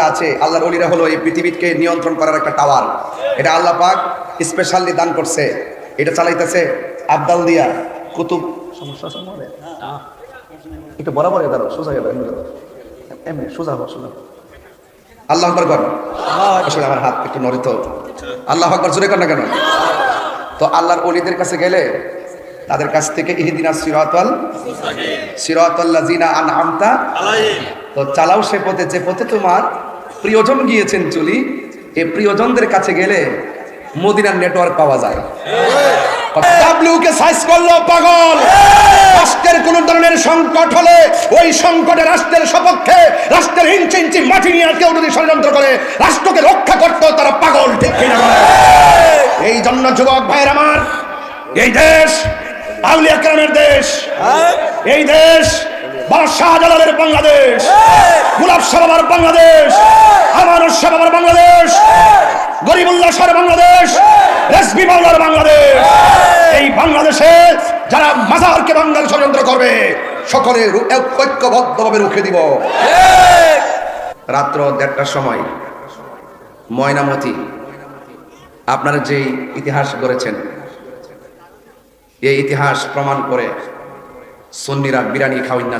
আছে আল্লাহর ওলিরা হলো এই পৃথিবীকে নিয়ন্ত্রণ করার একটা টাওয়ার। এটা আল্লাহ পাক স্পেশালি দান করছে। এটা চালাইতেছে আবদাল দিয়া কুতুব। সমস্যা সমাধান একটু বরাবর দাঁড়ো, সোজা গেল এমনি সোজা হবো, সোজা। আল্লাহ আকবার কর। আসলে আমার হাত একটু নড়ে তো। আল্লাহ আকবার জোরে কর না কেন? তো আল্লাহর ওলিদের কাছে গেলে তাদের কাছ থেকে ইহদিনাস সিরাতাল লাযিনা আনআমতা আলাইহিম, তো চালাও সে পথে যে পথে তোমার প্রিয়জন গিয়েছেন চলি। এই প্রিয়জনদের কাছে গেলে মদিনার নেটওয়ার্ক পাওয়া যায়। ডাব্লিউকে সাইজ করলো পাগল। রাষ্ট্রের কোন ধরনের সংকট হলে ওই সংকটে রাষ্ট্রের সপক্ষে রাষ্ট্রের ইঞ্চি ইঞ্চি মাটি নিয়ে কেউ যদি ষড়যন্ত্র করে রাষ্ট্রকে রক্ষা করতে তারা পাগল, ঠিক কিনা? এই জন্য যুবক ভাইয়ের আমার, এই দেশ আউলিয়া কেরামের দেশ, এই দেশ শাহজালালের বাংলাদেশ, গোলাপ শাহ বাবার বাংলাদেশ, আমানুর শাহ বাবার বাংলাদেশ, গরিবুল্লাহ শাহর বাংলাদেশ, রেজভী মাওলার বাংলাদেশ। এই বাংলাদেশে যারা মাজারকে বাংলার ষড়যন্ত্র করবে সকলে ঐক্যবদ্ধভাবে রুখে দিব। রাত্র 1:30টার সময় ময়নামতি আপনারা যে ইতিহাস গড়েছেন, এই ইতিহাস প্রমাণ করে সুন্নিরা বিরিয়ানি খাওয়াই না,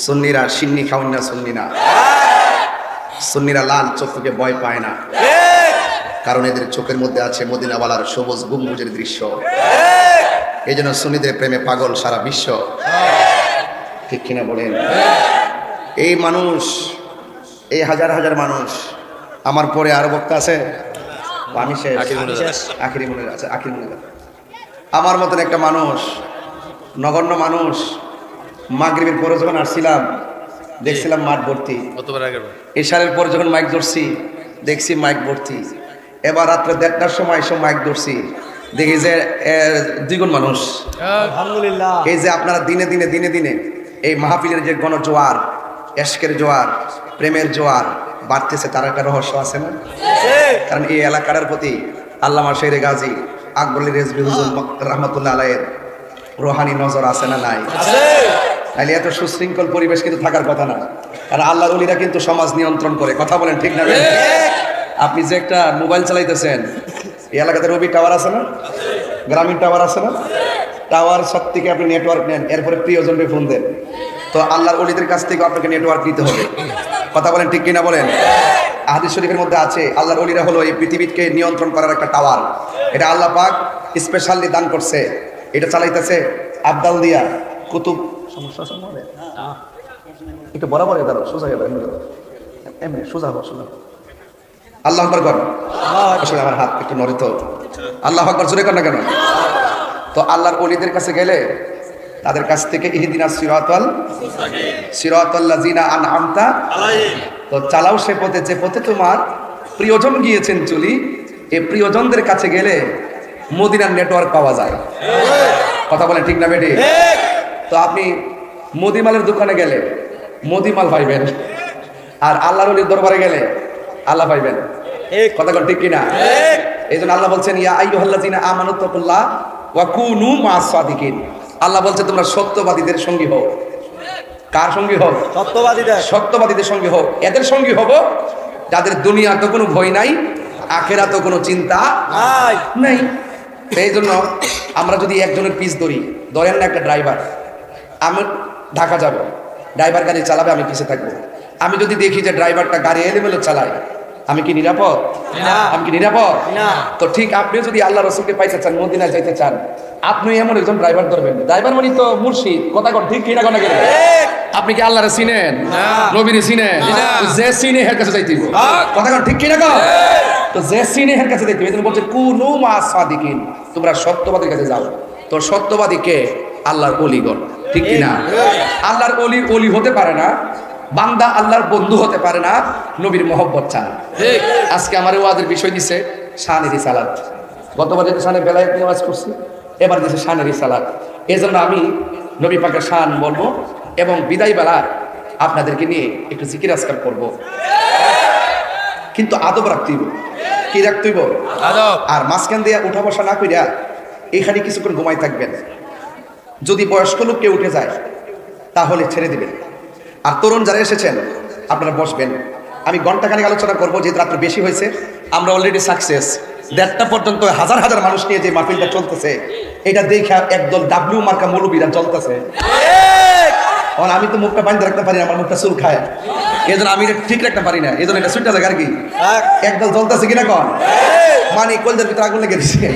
সুন্নিরা সিন্নি খাওয়াই না, সুন্নিরা লাল চক্ষুকে ভয় পায় না, কারণ এদের চোখের মধ্যে আছে মদিনাওয়ালার সবুজ গম্বুজের দৃশ্য। এই জন্য সুন্নিদের প্রেমে পাগল সারা বিশ্ব, ঠিক কিনা বলেন? এই মানুষ, এই হাজার হাজার মানুষ, আমার পরে আরো বক্তা আছে, আমি শেষ, আখিরি মনে আছে, আখিরি মনে আছে। আমার মতন একটা মানুষ, নগণ্য মানুষ, মাগরিবের পরে যখন আসছিলাম দেখছিলাম মাঠ ভর্তি, এশারের পরে যখন মাইক ধরছি দেখছি মাইক ভর্তি। এবার রাত্রে 1:30টার সময় এসে মাইক ধরছি, দেখি যে 2 গুণ মানুষ। আলহামদুলিল্লাহ। এই যে আপনারা দিনে দিনে দিনে দিনে এই মাহফিলের যে গণজোয়ার, এশকের জোয়ার, প্রেমের জোয়ার বাড়তেছে, তার একটা রহস্য আছে না? কারণ এই এলাকার প্রতি আল্লামা শেরে গাজী আকবর আলী রেজভী হুজুর রহমতুল্লাহ আলাইহির রোহানি নজর আছে না? নাই। তাহলে এত সুশৃঙ্খল পরিবেশ কিন্তু থাকার কথা না, কারণ আল্লাহর ওলিরা কিন্তু সমাজ নিয়ন্ত্রণ করে। কথা বলেন ঠিক না? আপনি যে একটা মোবাইল চালাইতেছেন, এই এলাকাতে রবি টাওয়ার আছে না, গ্রামীণ টাওয়ার আছে না, টাওয়ার সব থেকে আপনি নেটওয়ার্ক নেন, এরপরে প্রিয়জনকে ফোন দেন, তো আল্লাহর ওলিদের কাছ থেকে আপনাকে নেটওয়ার্ক নিতে হবে। কথা বলেন ঠিক কিনা বলেন? হাদিস শরীফের মধ্যে আছে আল্লাহর ওলিরা হলো এই পৃথিবীকে নিয়ন্ত্রণ করার একটা টাওয়ার। এটা আল্লাহ পাক স্পেশালি দান করছে। এটা চালাইতেছে আবদাল দিয়া কুতুব। সমস্যা সমাধান একটু বরাবর দাঁড়ো, সোজা গেল এমনি সোজা হবো, সোজা। আল্লাহ আকবার কর। আসলে আমার হাত একটু নড়ে তো। আল্লাহ আকবার জোরে কর না কেন? তো আল্লাহর ওলিদের কাছে গেলে তাদের কাছ থেকে ইহদিনাস সিরাতাল লাযিনা আনআমতা আলাইহিম, তো চালাও সে পথে যে পথে তোমার প্রিয়জন গিয়েছেন চলি। এই প্রিয়জনদের কাছে গেলে মদিনার নেটওয়ার্ক পাওয়া যায়। কথা বলেন ঠিক না বেটি? তো আপনি মদিমালের দোকানে গেলে মদিমাল পাইবেন, আর আল্লাহর ওলির দরবারে গেলে আল্লাহ পাইবেন। কথা বলেন ঠিক কিনা? এই জন্য আল্লাহ বলছেন ইয়া আইয়ুহাল্লাযিনা আমানু তাকুল্লাহ ওয়া কুনু মা'আস সাদিকিন। আল্লাহ বলছে তোমরা সত্যবাদীদের সঙ্গী হও। কার সঙ্গী হও? সত্যবাদীদের সঙ্গী হও। এদের সঙ্গী হব যাদের দুনিয়াতে কোনো ভয় নাই, আখেরাতে কোনো চিন্তা নাই। এই জন্য আমরা যদি একজনের পিছ ধরেন না, একটা ড্রাইভার, আমি ঢাকা যাব, ড্রাইভার গাড়ি চালাবে, আমি পিছে থাকবো। আমি যদি দেখি যে ড্রাইভারটা গাড়ি এলোমেলো চালায়, আমি কি নিরাপদ? আমি কি নিরাপদ? তো ঠিক আপনি যদি আল্লাহ রসুলকে পাইতে চান, মদিনায় যাইতে চান, আপনি এমন একজন ড্রাইভার ধরবেন। ড্রাইভার মানে তো মুর্শিদ। কথা কর ঠিক কিনা? কথা গেলে আপনি কি আল্লাহরে চিনেন? নবীরে চিনেন? যে চিনে এর কাছে যাইতে। কথা কর ঠিক কিনা? তো যে চিনে এর কাছে যাইতে। এই বলছে কুনু মা'আস সাদিকিন, তোমরা সত্যবাদীর কাছে যাও। তো সত্যবাদীকে আল্লাহর ওলিগণ, ঠিক কিনা? আল্লাহর ওলি হতে পারে না, বান্দা আল্লাহর বন্ধু হতে পারে না নবীর মহব্বত ছাড়া। আজকে আমার ওয়াজের বিষয় দিছে শানের রিসালাত। গতবার যেটা শানের বেলায় ওয়াজ করছি, এবার দিছে শানের রিসালাত। এই জন্য আমি নবী পাকের শান বলবো এবং বিদায় বেলা আপনাদেরকে নিয়ে একটু জিকির আজকার করবো, কিন্তু আদব রাখতে হইব। কি রাখতে হইব? আদব। আর মাঝখান দিয়ে উঠা বসা না কইরা এখানে কিছুক্ষণ ঘুমাই থাকবেন। যদি বয়স্ক লোক কেউ উঠে যায় তাহলে ছেড়ে দিবেন, আর তরুণ যারা এসেছেন আপনারা বসবেন। আমি ঘন্টাখানেক আলোচনা করবো, যেহেতু রাত্রে বেশি হয়েছে। আমরা অলরেডি সাকসেস। 1:30টা পর্যন্ত হাজার হাজার মানুষ নিয়ে যে মাহফিলটা চলতেছে, এটা দেখে একদল ডাব্লিউ মার্কা মৌলবীরা চলতেছে। আমি তো মুখটা বাঁধতে রাখতে পারি না, আমার মুখটা চুল খায়, এই জন্য আমি এটা ঠিক রাখতে পারি না, এই জন্য এটা সুইটা জায়গা আর কি একদল জ্বলতেছে কিনা কন, মানে কলজার ভিতরে আগুন লেগে দিচ্ছে।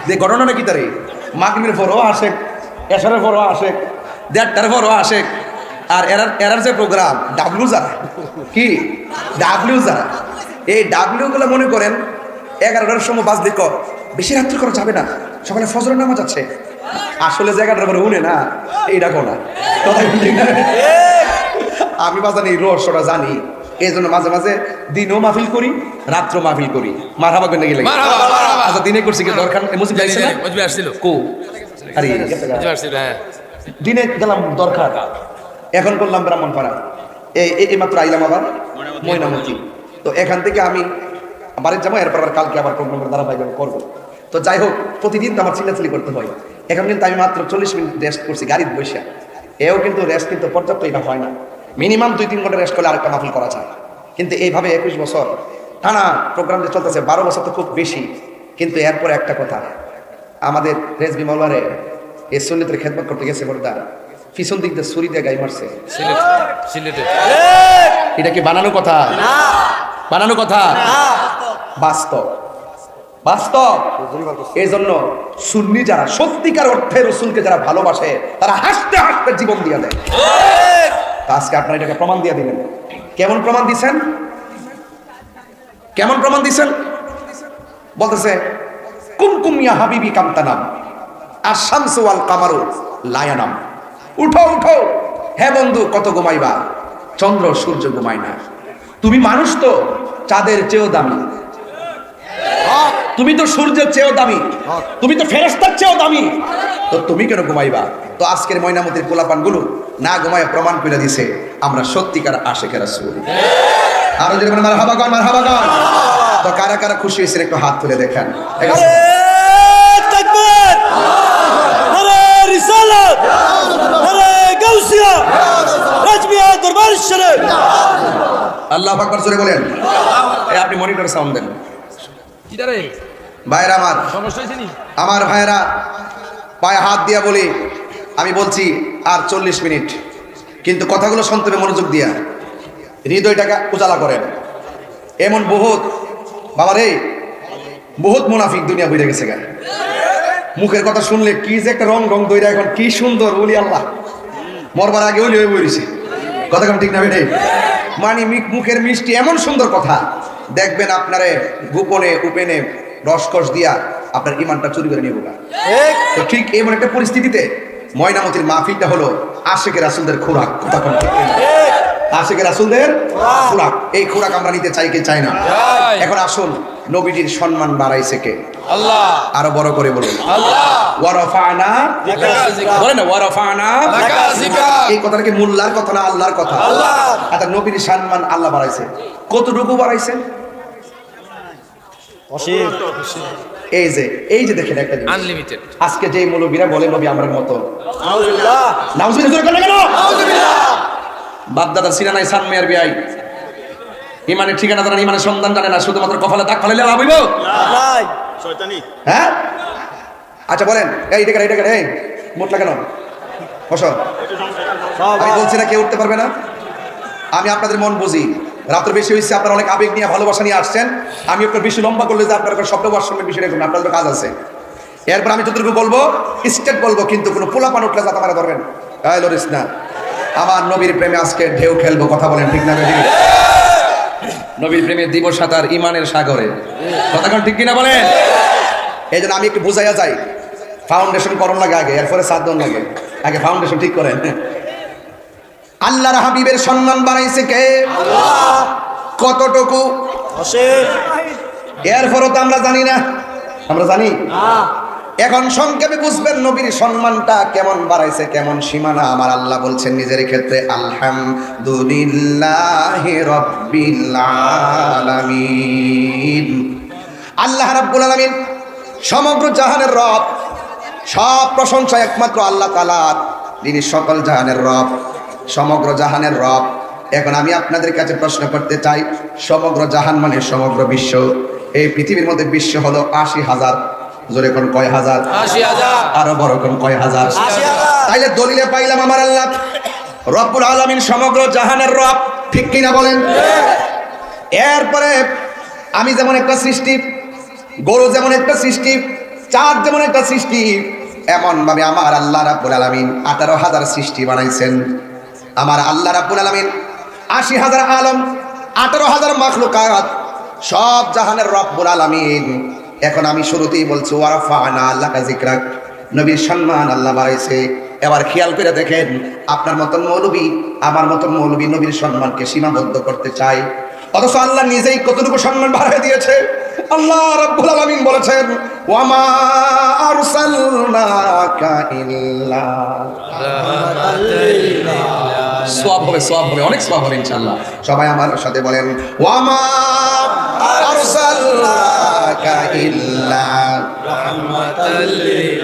যে ঘটনাটা কি তারে, মাগরিবের পরও আসে, এশারের পরও আসে, 1:30টার পরও আসে। আর এরার যে প্রোগ্রাম ডাব্লিউ যারা, কি ডাব্লিউ যারা, এই ডাব্লিউ গুলো মনে করেন 11টার সময় বাজলে বেশি রাত্রি করা যাবে না, সকালে ফজরের নামাজ আছে। আসলে জায়গাটার পরে উনে না, এইটা কোনা আমি বাজানি রহস্যটা জানি, এই জন্য মাঝে মাঝে দিনও মাহফিল করি, রাত্র মাহফিল করি। মারহাবা করে গেলে আচ্ছা, দিনে করছি কি দরকার, দিনে গেলাম দরকার, এখন করলাম ব্রাহ্মণপাড়া, এই মাত্র আইলাম আবার ময়নামতি। তো এখান থেকে আমি বাড়ির যাবো, এরপর আবার কালকে আবার প্রোগ্রামের ধারাবাহিক করবো। তো যাই হোক, প্রতিদিন তো আমার চিল্লাচিল্লি করতে হয়। এখন কিন্তু আমি মাত্র 40 মিনিট রেস্ট করছি গাড়ির বসে, এও কিন্তু রেস্ট কিন্তু পর্যাপ্ত এটা হয় না। মিনিমাম 2-3 ঘন্টা রেস্ট করলে আরেকটা মাহফিল করা যায়। কিন্তু এইভাবে 21 বছর টানা প্রোগ্রাম যে চলতেছে, 12 বছর তো খুব বেশি। কিন্তু এরপরে একটা কথা, আমাদের রেজবি মাওলারে এই সুন্নতের খেদমত করতে গেছে বড়দা, পিছন দিক দিয়ে ছুরি দিয়ে গাই মারছে। এটা কি বানানো কথা? বানানো কথা, বাস্তব বাস্তব। এই জন্য সুন্নি যারা সত্যিকার অর্থে রসুলকে যারা ভালোবাসে, তারা হাসতে হাসতে জীবন দিয়ে দেয়। আজকে আপনারা এটাকে প্রমাণ দিয়ে দিলেন। কেমন প্রমাণ দিচ্ছেন? কেমন প্রমাণ দিচ্ছেন? বলতেছে কুমকুম ইয়া হাবিবি কামতানাম আশ-শামসু ওয়াল কামারু লায়ানাম। উঠো উঠো হে বন্ধু, কত ঘুমাইবা, চন্দ্র সূর্য ঘুমায় না। তুমি মানুষ তো চাঁদের চেয়েও দামি, তুমি তো সূর্যের চেয়েও দামি, তুমি তো ফেরেশতার চেয়েও দামি, তো তুমি কেন ঘুমাইবা? তো আজকের ময়নামতির পোলাপান গুলো না ঘুমায় প্রমাণ করে দিছে আমরা সত্যিকার আশিকের রাসূল। আরো যদি মারহাবা গান, মারহাবা গান। তো কারা কারা খুশি হয়েছে একটু হাত তুলে দেখান। তাকবীর, নারে রিসালাত, নারে গাউসিয়া, রাজমিয়া দরবার শরীফ। আল্লাহু আকবার জোরে বলেন। এই আপনি মনিটর সাউন্ড দেন। ভাইরা আমার ভাইরা পায়ে হাত দিয়া বলি, আমি বলছি আর 40 মিনিট, কিন্তু কথাগুলো শুনতে হবে মনোযোগ দিয়া, হৃদয়টাকে উজালা করেন। এমন বহুত বাবারে, বহুত মুনাফিক দুনিয়া বইরে গেছে গা। মুখের কথা শুনলে কি যে একটা রং রং দইরা, এখন কি সুন্দর বলি আল্লাহ, মরবার আগে ওই হয়ে বইছে। কথা কেমন ঠিক না বেটে? মানে মুখের মিষ্টি এমন সুন্দর কথা, দেখবেন আপনারে গোপনে উপেনে রসকস দিয়া আপনার ইমানটা চুরি করে নিয়ে। তো ঠিক এমন একটা পরিস্থিতিতে ময়নামতির মাহফিলটা হলো আশিকের রাসূলদের খোরাক। কথা কোন ঠিক? আশিকের রাসূলদের খোরাক, এই খোরাক আমরা নিতে চাই কি চাই না? এখন আসুন, নবীজির সম্মান বাড়াইছে কে? আল্লাহ। আরো বড় করে বলুন আল্লাহ। ওয়ারাফানা বলেন ওয়ারাফানা লাকা যিকরা। এই কথাটা কি মোল্লার কথা না আল্লাহর কথা? আল্লাহ। আচ্ছা, নবীর সম্মান আল্লাহ বাড়াইছে, কতটুকু বাড়াইছে? এই যে দেখেন একটা আনলিমিটেড। আজকে যে মৌলবীরা বলে নবী আমার মতো, নাউজুবিল্লাহ নাউজুবিল্লাহ করে কেন? নাউজুবিল্লাহ। বাপ দাদা সিনা নাই, সান মেয়ের বিয়াই, ইমানের ঠিকানা জানা, ইমানের সন্ধান জানে না, শুধুমাত্র কপালে দাগ ফালাইলে লাভ হইব? নাই শয়তানি। হ্যাঁ আচ্ছা বলেন, এই মোটলা কেন বসো? আমি বলছি না কেউ উঠতে পারবে না, আমি আপনাদের মন বুঝি। রাত্রে বেশি হয়েছে, আপনারা অনেক আবেগ নিয়ে ভালোবাসা নিয়ে আসছেন। আমি আপনার বেশি লম্বা করলে যে আপনার শব্দ বর্ষণের বিষয় দেখুন, আপনাদের কাজ আছে। এরপর আমি যতটুকু বলবো স্টেট বলবো, কিন্তু কোনো পোলাপান উঠলে যাতে আমার ধরবেন লরিস না। আমার নবীর প্রেমে আজকে ঢেউ খেলবো, কথা বলেন ঠিক না? নবীর প্রেমে দিব সাঁতার ইমানের সাগরে, কথা ঠিক কিনা বলেন? এই জন্য আমি একটু বোঝাইয়া যাই, ফাউন্ডেশন করণ লাগে আগে, এরপরে সাধন লাগে, আগে ফাউন্ডেশন ঠিক করেন। আল্লাহর হাবিবের সম্মান বাড়াইছে কে? আল্লাহ। কতটুকু? এরপরও তো আমরা জানি না, আমরা জানি। এখন সংক্ষেপে বুঝবেন নবীর সম্মানটা কেমন বাড়াইছে, কেমন সীমানা। আমার আল্লাহ বলছেন নিজের ক্ষেত্রে, আলহামদুলিল্লাহি রাব্বিল আলামিন। আল্লাহ রাব্বুল আলামিন সমগ্র জাহানের রব, সব প্রশংসা একমাত্র আল্লাহ তাআলার, যিনি সকল জাহানের রব। সমগ্র জাহানের রব। এখন আমি আপনাদের কাছে প্রশ্ন করতে চাই, সমগ্র জাহান মানে সমগ্র বিশ্ব। এই পৃথিবীর মধ্যে বিশ্ব হলো ৮০,০০০। জোরে কোন কয় হাজার? ৮০,০০০। আরো বড় কোন কয় হাজার? ৮০,০০০। তাইলে দলিলে পাইলাম আমার আল্লাহ রব্বুল আলামিন সমগ্র জাহানের রব, ঠিক কিনা বলেন? এরপরে আমি যেমন একটা সৃষ্টি, গরু যেমন একটা সৃষ্টি, চাঁদ যেমন একটা সৃষ্টি, এমন ভাবে আমার আল্লাহ রাব্বুল আলামিন ১৮,০০০ সৃষ্টি বানাইছেন। আমার আল্লাহ রাব্বুল আলামিন ৮০,০০০ আলম, ১৮,০০০ মাখলুকাত, সব জাহানের রব্বুল আলামিন। এখন আমি শুরুতেই বলছি ওয়ারাফা'না লাকা যিকরাক, নবীর সম্মান আল্লাহ বাড়াইছে। এবার খেয়াল করে দেখেন, আপনার মতন মৌলবী, আমার মতন মৌলবী নবীর সম্মানকে সীমাবদ্ধ করতে চাই, অথচ আল্লাহ নিজেই কতটুকু সম্মান বাড়ায় দিয়েছে। আল্লাহ রাব্বুল আলামিন বলেছেন ওয়ামা আরসালনাকা ইল্লা সওয়াব হবে, সওয়াব হবে, অনেক সওয়াব হবে ইনশাআল্লাহ। সবাই আমার সাথে বলেন ওয়ামা আরসালনাকা ইল্লা রাহমাতাল লিল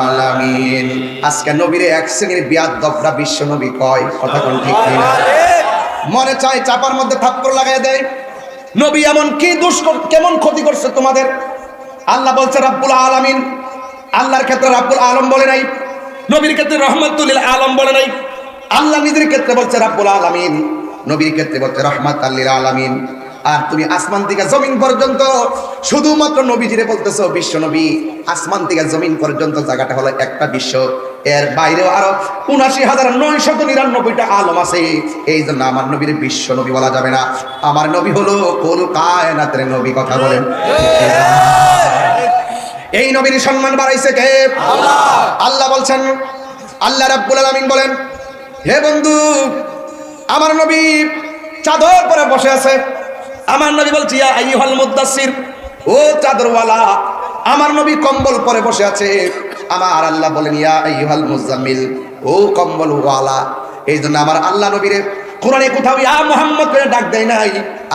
আলামিন। আজকে নবীরে এক শ্রেণীর বিয়াদবরা বিশ্ব নবী কয়, কথা কোন ঠিক কিনা? মনে চায় চাপার মধ্যে থাপ্পড় লাগাই দেয়। নবী এমন কি দোষ, কেমন ক্ষতি করছে তোমাদের? আল্লাহ বলছে রাব্বুল আলামিন। আল্লাহর ক্ষেত্রে রাব্বুল আলম বলে নাই, নবীর ক্ষেত্রে রহমাতুল লিল আলম বলে নাই। আল্লাহ নিজের ক্ষেত্রে বলছে রাব্বুল আলামিন, নবীর ক্ষেত্রে বলছে রহমাতুল লিল আলামিন। আর তুমি আসমান থেকে জমিন পর্যন্ত শুধুমাত্র নবীজিরে বলতেছো বিশ্ব নবী। আসমান থেকে জমিন পর্যন্ত জায়গাটা হলো একটা বিশ্ব, এর বাইরেও আরো ৭৯,৯৯৯টা আলম আছে। এই জন্য আমার নবীর বিশ্ব নবী বলা যাবে না। আমার নবী হলো কুল কায়নাতের নবী, কথা বলেন। এই নবীর সম্মান বাড়াইছে কে? আল্লাহ। আল্লাহ বলছেন, আল্লাহ রাব্বুল আলামিন বলেন, হে বন্ধু, আমার নবী চাদর পরে বসে আছে। আমার নবী বলছে ইয়া আইয়ুহাল মুদ্দাসসির, ও চাদরওয়ালা। আমার নবী কম্বল পরে বসে আছে। আমার আল্লাহ বলেন ইয়া আইয়ুহাল মুজাম্মিল, ও কম্বলওয়ালা। এই জন্য আমার আল্লাহ নবীরে কোরআনে কোথাও ইয়া মুহাম্মদ করে ডাক দেয় নাই।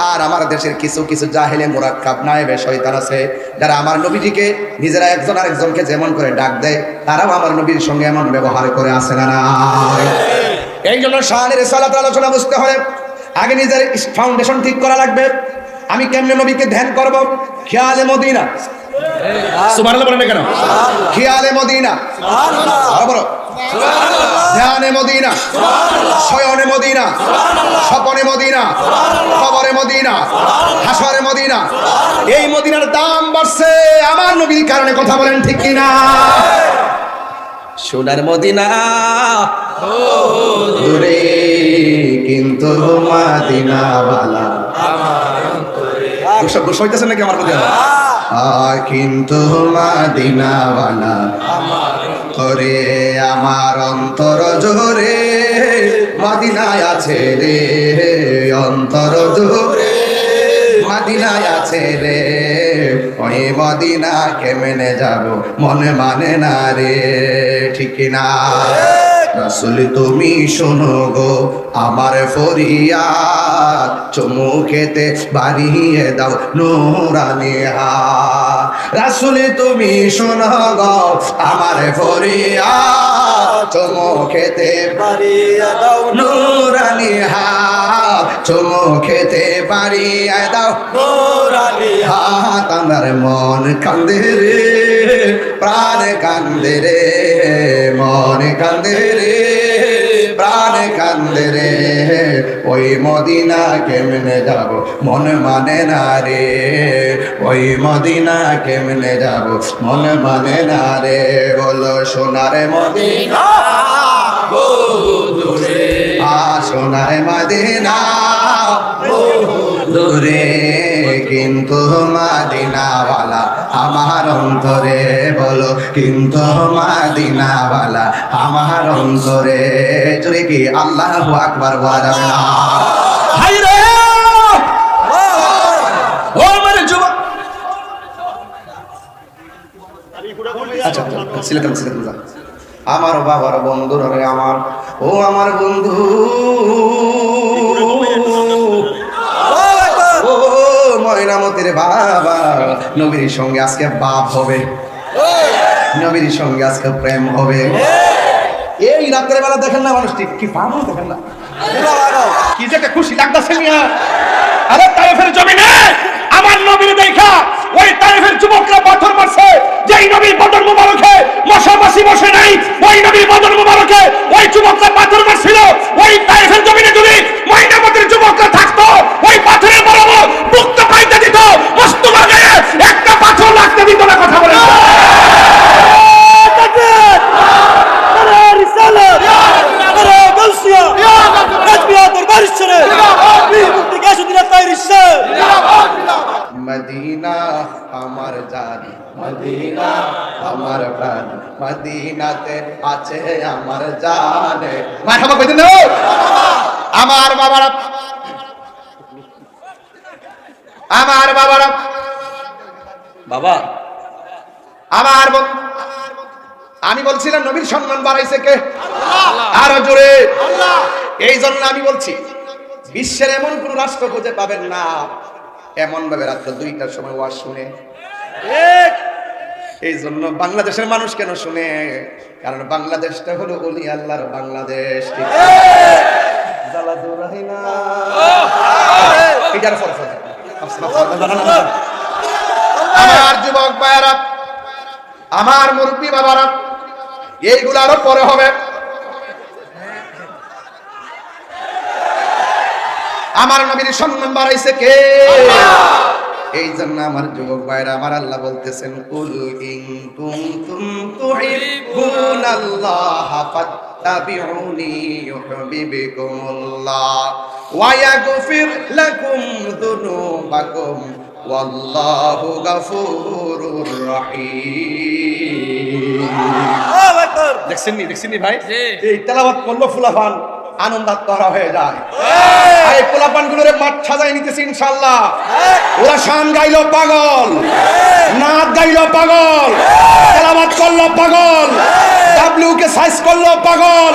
আর আমার দেশের কিছু কিছু জাহেলে মুরাক্কাব নায়েবে শয়তান আছে, যারা আমার নবীজিকে নিজেরা একজন আরেকজনকে যেমন করে ডাক দেয়, তারাও আমার নবীর সঙ্গে এমন ব্যবহার করে আসে না। এই জন্য শানের সালাত আলোচনা বুঝতে হলে আগে নিজের ফাউন্ডেশন ঠিক করা লাগবে। আমি কেমনে নবীকে ধ্যান করব? খেয়ালে মদিনা, সুবহানাল্লাহ বলেন না কেন? খেয়ালে মদিনা, সুবহানাল্লাহ বলো, ধ্যানে মদিনা, শয়নে মদিনা, স্বপনে মদিনা, কবরে মদিনা, হাসরে মদিনা। এই মদিনার দাম বাড়ছে আমার নবীর কারণে, কথা বলেন ঠিক কিনা? সোনার মদিনা দূরে কিন্তু মদিনা বালা আমার অন্তরে। গোসা হইতেছে নাকি আমার মধ্যে? কিন্তু মদিনা বালা আমার অন্তরে, আমার অন্তর জোরে মদিনায় আছে রে, অন্তর জোরে মদিনায় আছে রে। ওই মদিনা কেমনে যাব, মনে মানে না রে, ঠিক না? রাসূল তুমি শোনো গো আমার ফরিয়াদ, চুমুকেতে বাড়িয়ে দাও নূরানি হাত। রাসূল তুমি শোনো গো আমার ফরিয়াদ, চুমুকেতে বাড়িয়ে দাও নূরানি হাত, চুমুকেতে বাড়িয়ে দাও নূরানি হাত। আমার মন কান্দে রে, প্রাণ কান্দে রে, মন কান্দে রে, প্রাণ কান্দে রে। ওই মদিনা কেমনে যাব, মন মানে না রে, ওই মদিনা কেমনে যাব, মন মানে না রে। বলো সোনার মদিনা বহু দূরে, সোনার মদিনা বহু দূরে, কিন্তু মদিনাওয়ালা আমার অন্তরে। বলো কিন্তু মদিনাওয়ালা আমার অন্তরে। জোরে কি আল্লাহু আকবার বলা যাবে না? হাই রে ও আমার যুবক, আচ্ছা সিলেক্ট আমার বাবার বন্ধু রে, আমার ও আমার বন্ধু, ও ময়নামতির বাবা, নবীর সঙ্গে আজকে বাপ হবে, নবীর সঙ্গে আজকে প্রেম হবে। এই রাতের বেলা দেখেন না মানুষটি কি পাগল দেখেন না, কি যে একটা খুশি লাগতেছে মিয়া। আরে তায়েফের জমিনে আমার নবীর দেখা ওই তায়েফের যুবকরা পাথর মারছে, যেই নবীর বদর মুবারকে মশাবাসি বসে নাই, ওই নবীর বদর মুবারকে ওই যুবকরা পাথর মারছিল। ওই তায়েফের জমিনে যদি ময়নামতির যুবকরা থাকতো, ওই পাথরের বরাবর মুক্ত পাইতে দিত, মোস্তফা গায়ে একটা পাথর লাগতে দিত না। কথা বলেন মদিনা আমার জান, মদিনা আমার প্রাণ, মদিনাতে আছে আমার জান। মারহাবা কইতেন না আমার বাবারা, আমার বাবারা, বাবা আমার আমি বলছিলাম নবীর সম্মান বাড়াইছে কে? আরো জোরে। এই জন্য আমি বলছি বিশ্বের এমন কোন রাষ্ট্র খুঁজে পাবেন না এমন ভাবে রাত্র 2টার সময় ওয়াজ শুনে। এই জন্য বাংলাদেশের মানুষ কেন শুনে? কারণ বাংলাদেশটা হলো ওলি আল্লাহর বাংলাদেশ। আমার যুবক ভাইয়ারা, আমার মুরব্বী বাবারা, এইগুলো আরো পরে হবে। আমার নবীর সম্মান বাড়াইছে কে? এই জন্য আমার যুবক ভাইরা, আমার আল্লাহ বলতেছেন কুল ইন কুনতুম তুহিব্বুনাল্লাহ ফাত্তাবিউনি ইউহিব্বুকুমুল্লাহ ওয়া ইয়াগফির লাকুম যুনুবাকুম ওয়াল্লাহু গফুরুর রহিম। দেখছেন নি ভাই, এই তেলাওয়াত করলো ফুলাফান আনন্দাত্মহারা হয়ে যায়। এই পোলাপান গুলোরে মাঠ সাজায় নিতেছি ইনশাআল্লাহ। ওরা শান গাইলো পাগল, নাচ গাইলো পাগল, তেলাওয়াত করলো পাগল, ডাব্লিউ কে সাইজ করলো পাগল।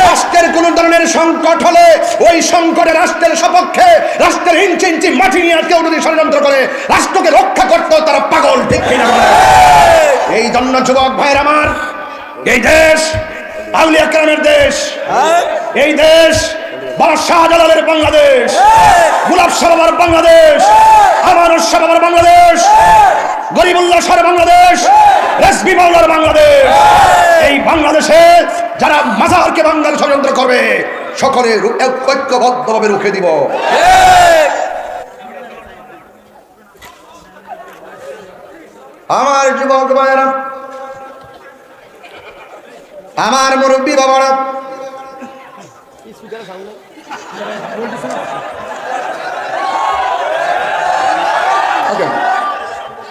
রাষ্ট্রের কোন ধরনের সংকট হলে ওই সংকটে রাষ্ট্রের সপক্ষে, রাষ্ট্রের ইঞ্চি ইঞ্চি মাটি নিয়ে কেউ যদি ষড়যন্ত্র করে রাষ্ট্রকে রক্ষা করতে তারা পাগল, ঠিক কিনা? এই জন্য যুবক ভাইয়ের আমার, এই দেশ আউলিয়া কেরামের দেশ, এই দেশ বাবা শাহজালালের বাংলাদেশ, গোলাপ শাহ বাবার বাংলাদেশ, আমানুর শাহ বাবার বাংলাদেশ, গরিবুল্লাহ শাহর বাংলাদেশ, রেজভী মাওলার বাংলাদেশ। এই বাংলাদেশে যারা মাজারকে বাংলার ষড়যন্ত্র করবে সকলে ঐক্যবদ্ধভাবে রুখে দিব। আমার যুবক ভাইয়েরা, আমার মুরব্বী বাবারা,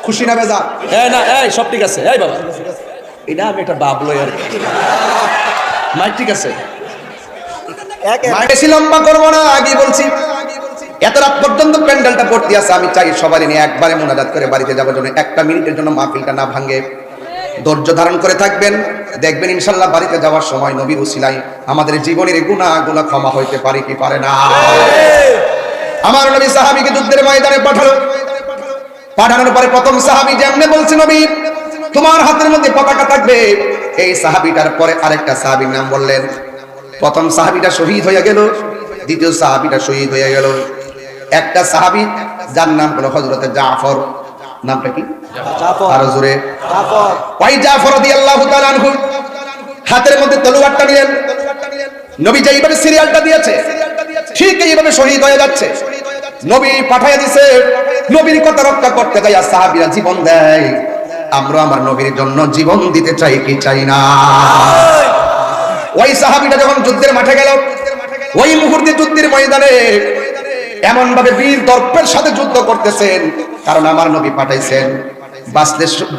খুশি না বেজা? না সব ঠিক আছে। এই বাবা, এটা আমি একটা বাবলো আর মাইক ঠিক আছে। বেশি লম্বা করবো না, আগে বলছি এত রাত পর্যন্ত প্যান্ডেলটা ভর্তি আছে। আমি চাই সবাই নিয়ে একবারে মোনাজাত করে বাড়িতে যাওয়ার জন্য, একটা মিনিটের জন্য মাহফিলটা না ভাঙে ধৈর্য ধারণ করে থাকবেন। দেখবেন ইনশাল্লাহ বাড়িতে যাওয়ার সময় নবীর উসিলায় আমাদের জীবনের গুনাহগুলো ক্ষমা হইতে পারে কি পারে না। আমার নবী সাহাবীকে যুদ্ধের ময়দানে পাঠানোর পরে প্রথম সাহাবী যেমনে বলছে নবী তোমার হাতের মধ্যে পতাকা থাকবে, এই সাহাবীটার পরে আরেকটা সাহাবীর নাম বললেন। প্রথম সাহাবীটা শহীদ হয়ে গেল, দ্বিতীয় সাহাবীটা শহীদ হয়ে গেল। একটা সাহাবী যার নাম হলো হযরতে জাফর। নামটা কি? জাফর। আরো জোরে। জাফর। ওই জাফর রাদিয়াল্লাহু তাআলা আনহু হাতের মধ্যে তলোয়ারটা নিলেন। নবী যেইভাবে সিরিয়ালটা দিয়েছে ঠিক এইভাবে শহীদ হয়ে যাচ্ছে। নবী পাঠিয়ে দিয়েছে, নবীর কথা রক্ষা করতে যায় সাহাবীরা জীবন দেয়। আমরা আমার নবীর জন্য জীবন দিতে চাই কি চাই না? ওই সাহাবীটা যখন যুদ্ধের মাঠে গেল, ওই মুহূর্তে যুদ্ধের ময়দানে এমন ভাবে বীর দর্পের সাথে যুদ্ধ করতেছেন, কারণ আমার নবী পাঠাইছেন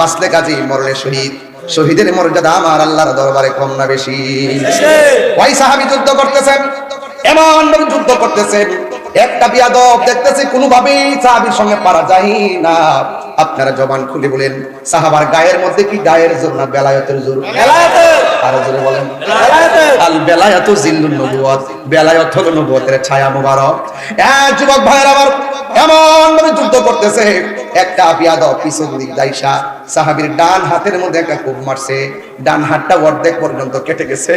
বাঁচলে কাজী, মরলে শহীদ। শহীদের মর্যাদা আমার আল্লাহর দরবারে কম না বেশি? ওই সাহাবী যুদ্ধ করতেছেন, এমন ভাবে যুদ্ধ করতেছেন, একটা বিয়াদব দেখতেছে কোনোভাবেই সাহাবীর সঙ্গে পারা যায় না। আপনারা জবান খুলে বলেন, সাহাবার গায়ের মধ্যে কি গায়ের জোর না বেলায়েতের জোর? আরো জোরে বলেন। আল বেলায়াতু জিল্লুন নবুওয়াত, বেলায়েত হলো নবুয়তের ছায়া মোবারক। যুবক ভাইরা আমার এমন ভাবে যুদ্ধ করতেছে, একটা বিয়াদব পিছন দিক দাইসা সাহাবীর ডান হাতের মধ্যে একটা কোপ মারছে, ডান হাতটা অর্ধেক পর্যন্ত কেটে গেছে।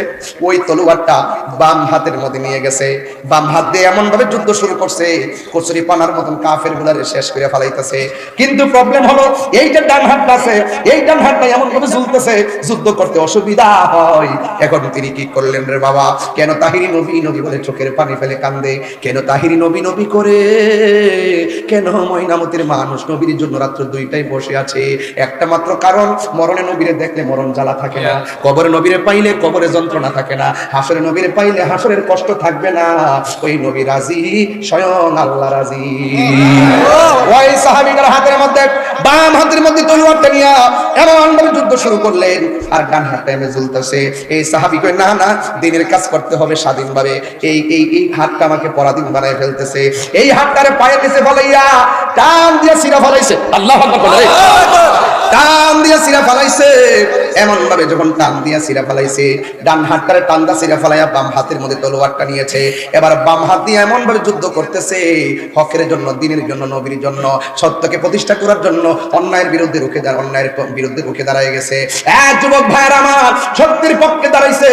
ওই তলোয়ারটা বাম হাতের মধ্যে নিয়ে গেছে, বাম হাত দিয়ে এমন ভাবে যুদ্ধ শুরু করছে কচুরি পানার মতন কাফের গুলারে শেষ করে ফেলাইতেছে। কিন্তু প্রবলেম হলো এইটা ডান হাতটা আছে, এই ডান হাতটা এমন ভাবে ঝুলতেছে যুদ্ধ করতে অসুবিধা হয়। এখন তিনি কি করলেন রে বাবা? কেন তাহিরি নবী নবী বলে চোখের পানি ফেলে কান্দে? কেন তাহিরি নবী নবী করে? কেন ময়নামতির মানুষ নবীর জন্য রাত্র 2টায় বসে আছে? একটা মাত্র কারণ, মরণে নবীরে দেখলে মরণ জ্বালা থাকে না, কবরে নবীরে পাইলে কবরে যন্ত্রণা থাকে না, হাসরে নবীরে পাইলে হাসরের কষ্ট থাকবে না। ওই নবী রাজি, স্বয়ং আল্লাহ রাজি। ওই সাহাবীদের হাতের মধ্যে বাম হাতের মধ্যে তলোয়ারটা নিয়ে এমন ভাবে যুদ্ধ শুরু করলেন, আর ডান হাতটা এমে ঝুলতেছে। এই সাহাবী কই না না, দিনের কাজ করতে হবে স্বাধীনভাবে, এই এই এই হাতটা আমাকে পরাধীন বানায় ফেলতেছে। এই হাতটারে পায়ের নিচে ফলাইয়া টান দিয়ে ছিঁড়া ফলাইছে। আল্লাহু আকবার, টান দিয়ে ছিঁড়া ফলাইছে। এমন ভাবে যখন টান দিয়ে ছিঁড়া ফলাইছে, ডান হাতটারে টান দিয়ে ছিঁড়া ফলাইয়া বাম হাতের মধ্যে তলোয়ারটা নিয়েছে। এবার বাম হাত দিয়ে এমন ভাবে যুদ্ধ করতেছে হকের জন্য, দিনের জন্য, নবীর জন্য, সত্যকে প্রতিষ্ঠা করার জন্য, অন্যায়ের বিরুদ্ধে রুখে অন্যায়ের বিরুদ্ধে রুখে দাঁড়ায় গেছে। এক যুবক ভাইয়ের আমার সত্যের পক্ষে দাঁড়াইছে।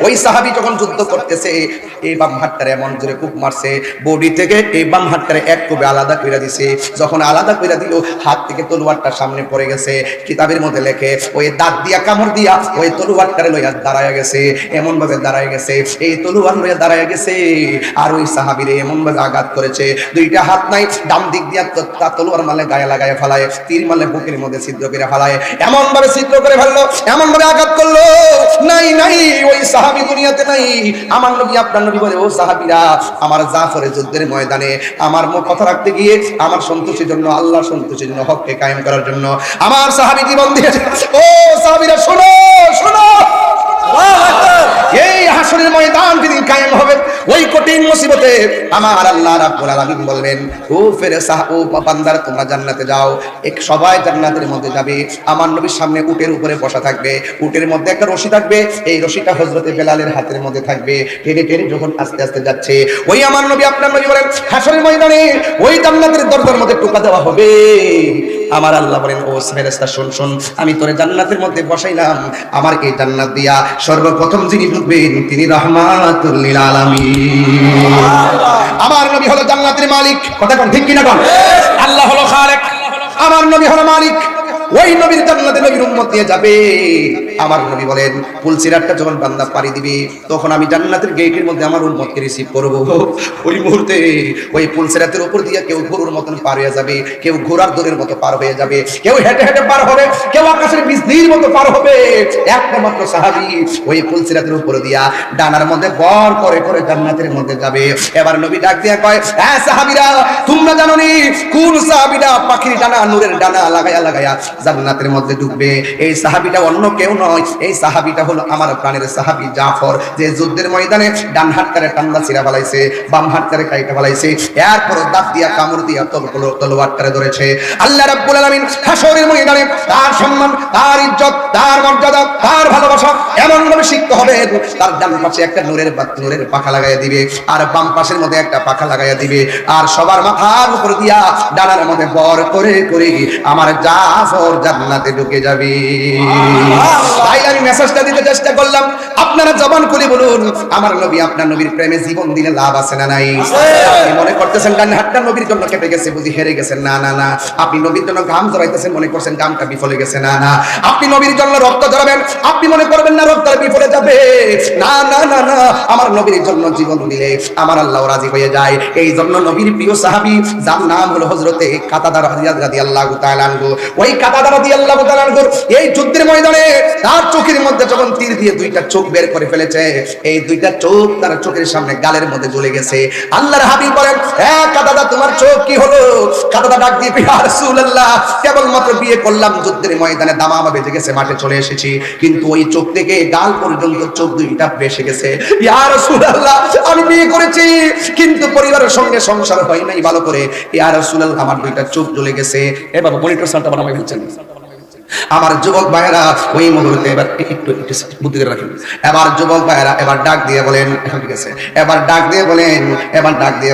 ওই সাহাবী যখন যুদ্ধ করতেছে, এই বাম হাতটারে এমন জোরে কুপ মারছে, বডি থেকে এই বাম হাতটারে এক কুপে আলাদা কইরা দিছে। যখন আলাদা কইরা দিল, হাত থেকে তলোয়ারটা সামনে পড়ে গেছে। কিতাবের মধ্যে লেখে ওই দাঁত দিয়া কামড় দিয়া ওই তলোয়ারটারে লইয়া দাঁড়ায় গেছে, এমন ভাবে দাঁড়ায় গেছে, এই তলোয়ার লইয়া দাঁড়ায় গেছে। আর ওই সাহাবীরে এমন ভাবে আঘাত করেছে, দুইটা হাত নাই, ডান দিক দিয়া তলোয়ার মালে গায়ে লাগায় ফেলায়, তীর মালে বুকের মধ্যে ছিদ্র করে ফেলায়, এমন ভাবে ছিদ্র করে ফেললো, এমন ভাবে আঘাত করলো। নাই নাই, ওই সাহাবী দুনিয়াতে নাই। আমার নবী, আপনার নবী বলে, ও সাহাবীরা, আমার জাফরের যুদ্ধের ময়দানে আমার মুখ কথা রাখতে গিয়ে আমার সন্তোষের জন্য, আল্লাহর সন্তোষের জন্য, হককে কায়েম করার জন্য আমার সাহাবী জীবন দিয়েছে। ও সাহাবীরা শোনো শোনো, এই হাসরের ময়দান যেদিন কায়েম হবে, ওই কঠিন মুসিবতে আমার আল্লাহ রাব্বুল আলামিন বলবেন, ও ফেরেশতা, ও বান্দারা, তোমরা জান্নাতে যাও। এক সবাই জান্নাতের মধ্যে যাবে। আমার নবীর সামনে উটের উপরে বসা থাকবে, উটের মধ্যে একটা রশি থাকবে, এই রশিটা হযরতে বেলালের হাতের মধ্যে থাকবে। টেনে টেনে যখন আস্তে আস্তে যাচ্ছে, ওই আমার নবী, আপনার নবী বলেন, হাসরের ময়দানে ওই জান্নাতের দরজার মধ্যে টোকা দেওয়া হবে। আমার আল্লাহ বলেন, ও ফেরেশতা, শুন শুন, আমি তোরে জান্নাতের মধ্যে বসাইলাম। আমার এই জান্নাত দিয়া সর্বপ্রথম যিনি ঢুকবেন তিনি রাহমাতুল লিল আলামিন। আমার নবী হলো জান্নাতের মালিক। কথা কোন ঠিক কিনা কোন? আল্লাহ হলো খালেক, আমার নবী হলো মালিক। ওই নবীর জান্নাতে নবীর উম্মত দিয়ে যাবে। আমার নবী বলেন, পুলসিরাতটা যখন বান্দা পাড়ি দিবে, তখন আমি জান্নাতের গেটের মধ্যে আমার উম্মতকে রিসিভ করব। ওই মুহূর্তে ওই পুলসিরাতের উপর দিয়ে কেউ গরুর মতন পার হয়ে যাবে, কেউ ঘোড়ার দৌড়ের মতো পার হয়ে যাবে, কেউ হেঁটে হেঁটে পার হবে, কেউ আকাশের বিজলির মতো পার হবে। একটা মাত্র সাহাবী ওই পুলসিরাতের উপর দিয়া ডানার মধ্যে বর করে করে জান্নাতের মধ্যে যাবে। এবার নবী ডাক দিয়া কয়, হ্যাঁ সাহাবীরা, তোমরা জানো নি কোন সাহাবীরা পাখির ডানা, নূরের ডানা লাগায়া লাগায়া জান্নাতের মধ্যে ঢুকবে? এই সাহাবীটা অন্য কেউ নয়, এই সাহাবীটা হলো আমার প্রাণের সাহাবী জাফর, যে যুদ্ধের ময়দানে ডান হাতটারে টান্ডা ছিঁড়া ফেলাইছে, বাম হাতটারে কাইটা ফেলাইছে, এরপর দাঁত দিয়া কামড় দিয়া তলোয়ারটারে ধরেছে। আল্লাহ রাব্বুল আলামিন হাসরের ময়দানে তার সম্মান, তার ইজ্জত, তার মর্যাদা, তার ভালোবাসা এমন ভাবে শিখতে হবে, তার ডান পাশে একটা নূরের পাখা লাগাইয়া দিবে, আর বাম পাশের মধ্যে একটা পাখা লাগাইয়া দিবে, আর সবার মাথার উপর দিয়া ডানার মধ্যে বর করে করে আমার জাফর জান্নাতে ঢুকে যাবে। তাই আমি মেসেজটা দিতে চেষ্টা করলাম, আপনারা জবান খুলে বলুন, আমার নবী, আপনার নবীর প্রেমে জীবন দিলে লাভ আছে না নাই? আপনি মনে করতেছেন ডান হাতটা নবীর জন্য কেটে গেছে, বুঝি হেরে গেছেন? না না না, আপনি নবীর জন্য ঘাম ঝরাইতেছেন, মনে করছেন ঘামটা বিফলে গেছে? না না, আপনি নবীর জন্য রক্ত ঝরাবেন, আপনি মনে করবেন না রক্ত বিফলে যাবে? না না না না, আমার নবীর জন্য জীবন দিলে আমার আল্লাহ রাজি হয়ে যায়। এই জন্য নবীর প্রিয় সাহাবী, যার নাম হলো হযরতে কাতাদা রাদিয়াল্লাহু তাআলা আনহু, ওই কাতাদা রাদিয়াল্লাহু তাআলা আনহু এই যুদ্ধের ময়দানে তার চোখের মধ্যে যখন তীর দিয়ে দুইটা চোখ বের করে ফেলেছে, এই দুইটা চোখ তার চোখের সামনে গালের মধ্যে জ্বলে গেছে। আল্লাহর হাবিব বলেন, হ্যাঁ কাতাদা, তোমার চোখ কি হলো? কাতাদা ডাক দিয়ে, ইয়া রাসূলুল্লাহ, কেবলমাত্র বিয়ে করলাম, যুদ্ধের ময়দানে দামামা বেজে গেছে, মাঠে চলে এসেছি, কিন্তু ওই চোখ থেকে গাল পর্যন্ত চোখ দুইটা বেশে গেছে। ইয়া রাসূলুল্লাহ, আমি বিয়ে করেছি কিন্তু পরিবারের সঙ্গে সংসার হয় নাই ভালো করে। ইয়া রাসূলুল্লাহ, আমার দুইটা চোখ জ্বলে গেছে। এ বাবা, মনিটর সাউন্ডটা বানাই ফেলছেন। আমার যুবক ভাইয়েরা ওই মুহূর্তে এবার একটু বুদ্ধি করে রাখেন। এবার যুবক ভাইয়েরা এবার ডাক দিয়ে বলেন, ঠিক আছে, এবার ডাক দিয়ে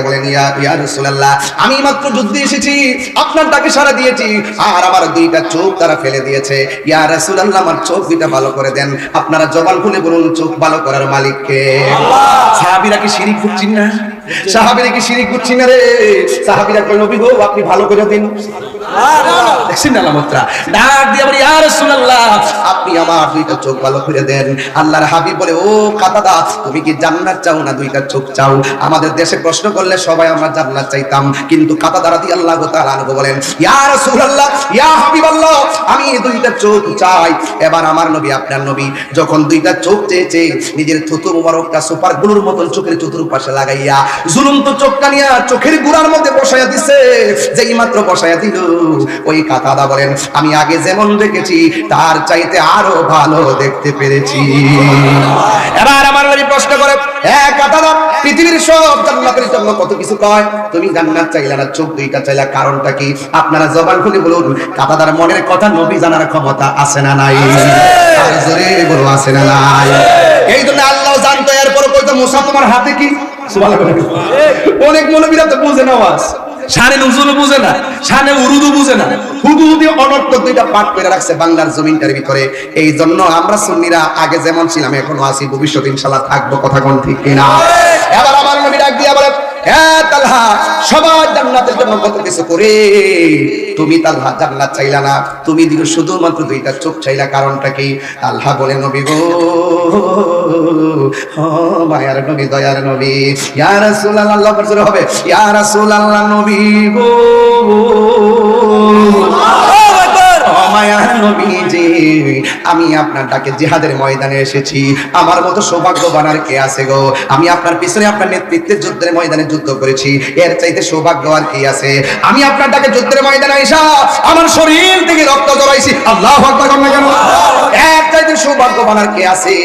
বলেন ইয়া রাসূলুল্লাহ, আমি মাত্র যুদ্ধে এসেছি, আপনার ডাকে সাড়া দিয়েছি, আর আমার দুইটা চোখ তারা ফেলে দিয়েছে। ইয়া রাসূলুল্লাহ, আমার চোখ দুইটা ভালো করে দেন। আপনারা জবান খুলে বলুন, চোখ ভালো করার মালিক কে? সাহাবীরা কি শিরিক করছেন না? সাহাবীরা কি শিরিক করছেন না রে? সাহাবীরা কই, নবী গো আপনি ভালো করে দিন। দেখছেন না মাত্রা ডাক দিয়ে বলি, ইয়া রাসূলুল্লাহ, আপনি আমার দুইটা চোখ ভালো করে দেন। আল্লাহর হাবিব বলে, ও কাতাদা, তুমি কি জান্নাত চাও না দুইটা চোখ চাও? আমাদের দেশে প্রশ্ন করলে সবাই আমরা জান্নাত চাইতাম, কিন্তু কাতাদা রাদিয়াল্লাহু তাআলা আনহু বলেন, ইয়া রাসূলুল্লাহ, ইয়া হাবিবাল্লাহ, আমি দুইটা চোখ চাই। এবার আমার নবী, আপনার নবী যখন দুইটা চোখ চেয়েছে, নিজের থুতু মুবারকটা সুপার গ্লুর মতন চোখের চতুর্পাশে লাগাইয়া ঝুলন্ত চোখটা নিয়ে চোখের গুড়ার মধ্যে বসাইয়া দিছে। যেই মাত্র বসাইয়া দিল, ওই কাতাদা বলেন, আমি আগে যেমন দেখেছি তার চাইতে আরো ভালো দেখতে পেরেছি। এবার আমার নবী প্রশ্ন করে, এক কাতাদা, পৃথিবীর সব জান্নাতের জন্য কত কিছু কয়, তুমি জান্নাত চাইলা না, চোখ দুইটা চাইলা, কারণটা কি? আপনারা জবান খুলে বলুন, কাতাদার মনের কথা নবী জানার ক্ষমতা আছে না নাই? আর জোরে বলো, আছে না নাই? এই জন্য আল্লাহ জানতো, এরপর কইতো, মুসা তোমার হাতে কি? অনেক মৌলবীরা তো বুঝে না, ওয়াজ শানে নুজুলও বুঝে না, শানে উরুদু বুঝে না, হুদুহুদি অনর্থক দুইটা পাঠ করে রাখছে বাংলার জমিনটার ভিতরে। এই জন্য আমরা সুন্নিরা আগে যেমন ছিলাম এখনো আছি, ভবিষ্যতে ইনশাআল্লাহ থাকবো, কথা কোন ঠিক কিনা? এবার আমার নবী ডাক দিয়া বলে, হ্যাঁ তালহা, সবাই জান্নাতের জন্য কত কিছু করে, তুমি তালহা জান্নাত চাইলা না, তুমি দিকে শুধুমাত্র দুইটা চোখ চাইলা, কারণটা কি? তালহা বলে, নবী গো, ও মায়ার নবী, দয়ার নবী, ইয়া রাসূলুল্লাহ, আল্লাহ পরিচয় হবে, ইয়া রাসূলুল্লাহ, নবী গো, মায়ার নবীজি, আমি আপনার ডাকে জিহাদের ময়দানে এসেছি, আমার মতো সৌভাগ্যবান আর কে আছে গো? আমি আপনার পিছনে আপনার নেতৃত্বের যুদ্ধের ময়দানে যুদ্ধ করেছি, এর চাইতে সৌভাগ্য আর কি আছে? আমি আপনার ডাকে যুদ্ধের ময়দানে এসা আমার শরীর থেকে রক্ত জড়াইছি, আল্লাহু আকবার না কেন? এর চাইতে সৌভাগ্যবান আর কে আছে?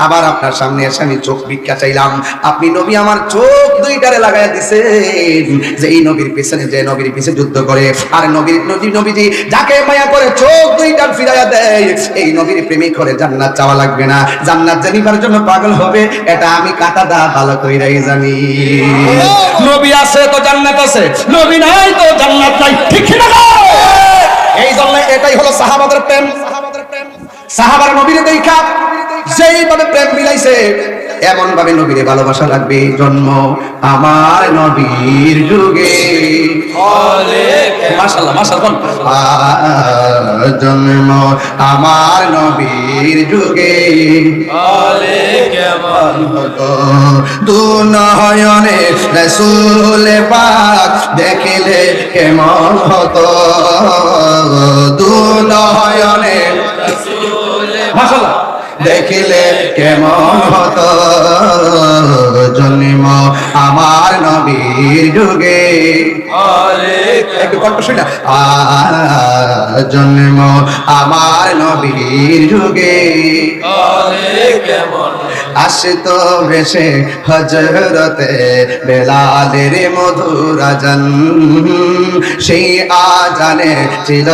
আবার আপনার সামনে এসে আমি চোখ ভিক্ষা চাইলাম, আপনি নবী আমার চোখ দুইটারে লাগাইয়া দিছেন। যে এই নবীর পিছনে, যে নবীর পিছে যুদ্ধ করে, আর নবীজি যাকে মায়া করে চোখ দুইটা ফিরাইয়া দেয়, এই নবীর প্রেমিক করে জান্নাত চাওয়া লাগবে না, জান্নাত জানিবার জন্য পাগল হবে, এটা আমি কাতাদা ভালো কইরাই জানি। নবী আছে তো জান্নাত আছে, নবী নাই তো জান্নাত নাই, ঠিক না? এই জন্য এটাই হলো সাহাবাদের প্রেম। সাহাবারা নবীরে দেখা যেইভাবে প্রেম বিলাইছে, এমন ভাবে নবীরে ভালোবাসা লাগবে। জন্ম আমার নবীর যুগে, মাশাআল্লাহ মাশাআল্লাহ, জন্ম আমার নবীর যুগে, কেমন হতো দু নয়নে রাসূল পাক দেখিলে, কেমন হতো দু নয়নে মাশাআল্লাহ দেখিলে, কেমন হতো জন্ম আমার নবীর যুগে। একটু কণ্ঠ শুনা, জন্ম আমার নবীর যুগে, আসতো ভেসে হযরতে বেলালের মধুর আজান, সেই আজানে ছিল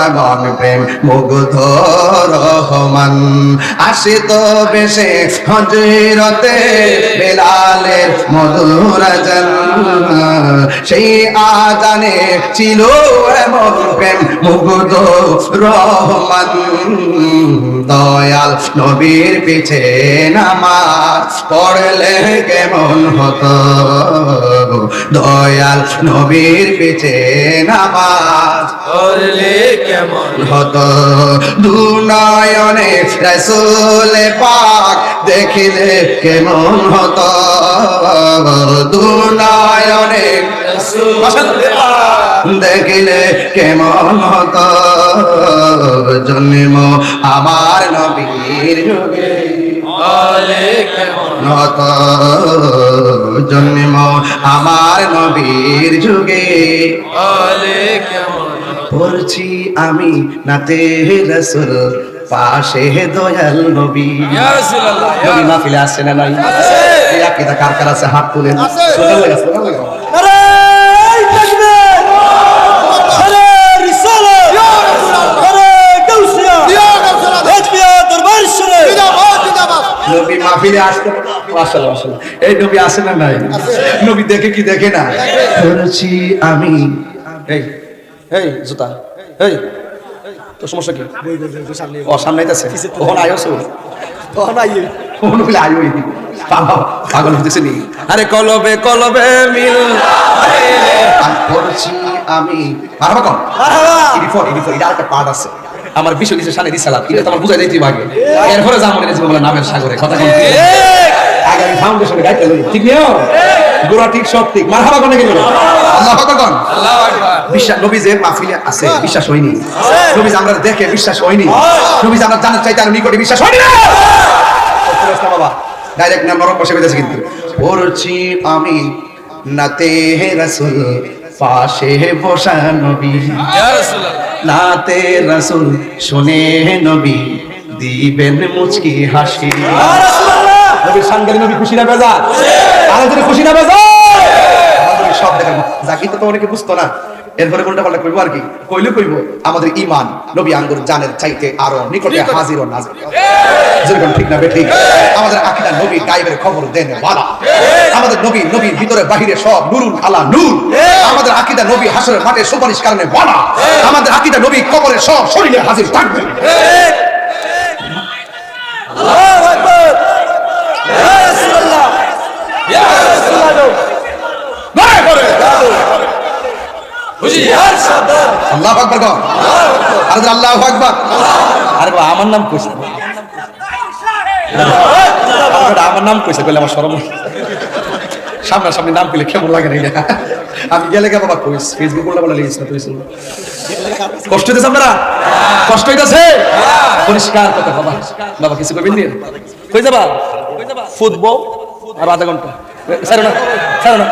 এমন প্রেম মুগ্ধ রহমান। আসতো ভেসে হযরতে বেলালের মধুর আজান, সেই আজানে ছিল এমন প্রেম মুগ্ধ রহমান। দয়াল নবীর পিছে নামাজ পড়লে কেমন হতো, দয়াল নবীর পিছে নামাজ পড়লে কেমন হতো, দু নয়নে রাসূল পাক দেখিলে কেমন হতো, দু নয়নে রাসূল দেখিলে কেমন হতো জন্ম আমার নবীর যুগে, হতো জন্ম আমার নবীর যুগে। পড়ছি আমি নাতে রাসূল, পাশে দয়াল নবী। নবী মাহফিলে আসছে না নাই? এই আকীদা কার কার আছে হাত তুলেন। মাশাআল্লাহ মাশাআল্লাহ। এই নবী আছে না নাই? নবী দেখে কি দেখে না? করেছি আমি। এই এই জুতা এই তোর সমস্যা কি? ও সামনে আইতাছে ওহন আয়োছো ওহন আইয়ে ওহন বলে আইও এই পাগল হইতেছে নি? আরে কলবে কলবে মিল করেছি আমি। মারহাবা কোন ইরিফর এটা একটা পার্ট আছে আমার বিশ্ব দিছে শানে রিসালাত এটা তো আমার বুঝাই দিতে ভাগে এরপরে জামনে যে বলে নামের সাগরে কথা কোন আগে আমি ফাউন্ডেশনে গাইতে লই ঠিক নিও গোরা ঠিক সব ঠিক মারহাবা কোন কি বলে আল্লাহু আকবার কোন আল্লাহু আকবার। বিশ্বাস নবী যে মাহফিলে আছে বিশ্বাস হয়নি, নবী যে আমরা দেখে বিশ্বাস হয়নি, নবী যে আমরা জানার চাইতে আর নিকটে বিশ্বাস হয়নি না বাবা ডাইরেক্ট নাম নরক বসে গেছে কিন্তু পড়ছি আমি নাতে রাসূল পাশে বসা নবী ইয়া রাসূলুল্লাহ নাতে রাসূল শুনে নবী দিবেন মুচকি হাসি ইয়া রাসূলুল্লাহ। নবীর সাঙ্গের নবী খুশি না বেজার? আরে যদি খুশি না বেজার আমাদের সব দেখেন জাকির তো অনেকে বুঝতো না এরপরে কোনটা পাল্টা কইবো আর কি কইলে কইবো আমাদের ঈমান নবী আঙ্গুর জানের চাইতে আরো নিকটে হাজির ও নাজির যেরকম ঠিক না বেঠিক আমাদের আকীদা নবী গায়েবের খবর দেন ওয়ালা আমাদের নবী নবীর ভিতরে বাহিরে সব নুরুল আলা নূর আমাদের আকীদা নবী হাসরের মাঠে সুপারিশ কারণে ওয়ালা আমাদের আকীদা নবী কবরে সব শরীরে হাজির থাকবে আল্লাহু আকবার ইয়া রাসূলুল্লাহ ইয়া রাসূলুল্লাহ নারে করে হুজিয়ার সাদর আল্লাহু আকবার গো আরে আল্লাহু আকবার আরে বাবা আমার নাম কইছে আমার নাম কইছে কইলে আমার শরম সামনাসামনি নাম কইলে কেমন লাগে না আমি গেলে কে বাবা কইস ফেসবুক বললে বলে লিখিস না তুই শুন কষ্ট হইতেছে আপনারা কষ্ট হইতেছে পরিষ্কার কথা বাবা বাবা কিছু কইবেন নি কই যাবা ফুটবল আর আধা ঘন্টা ছাড়ো না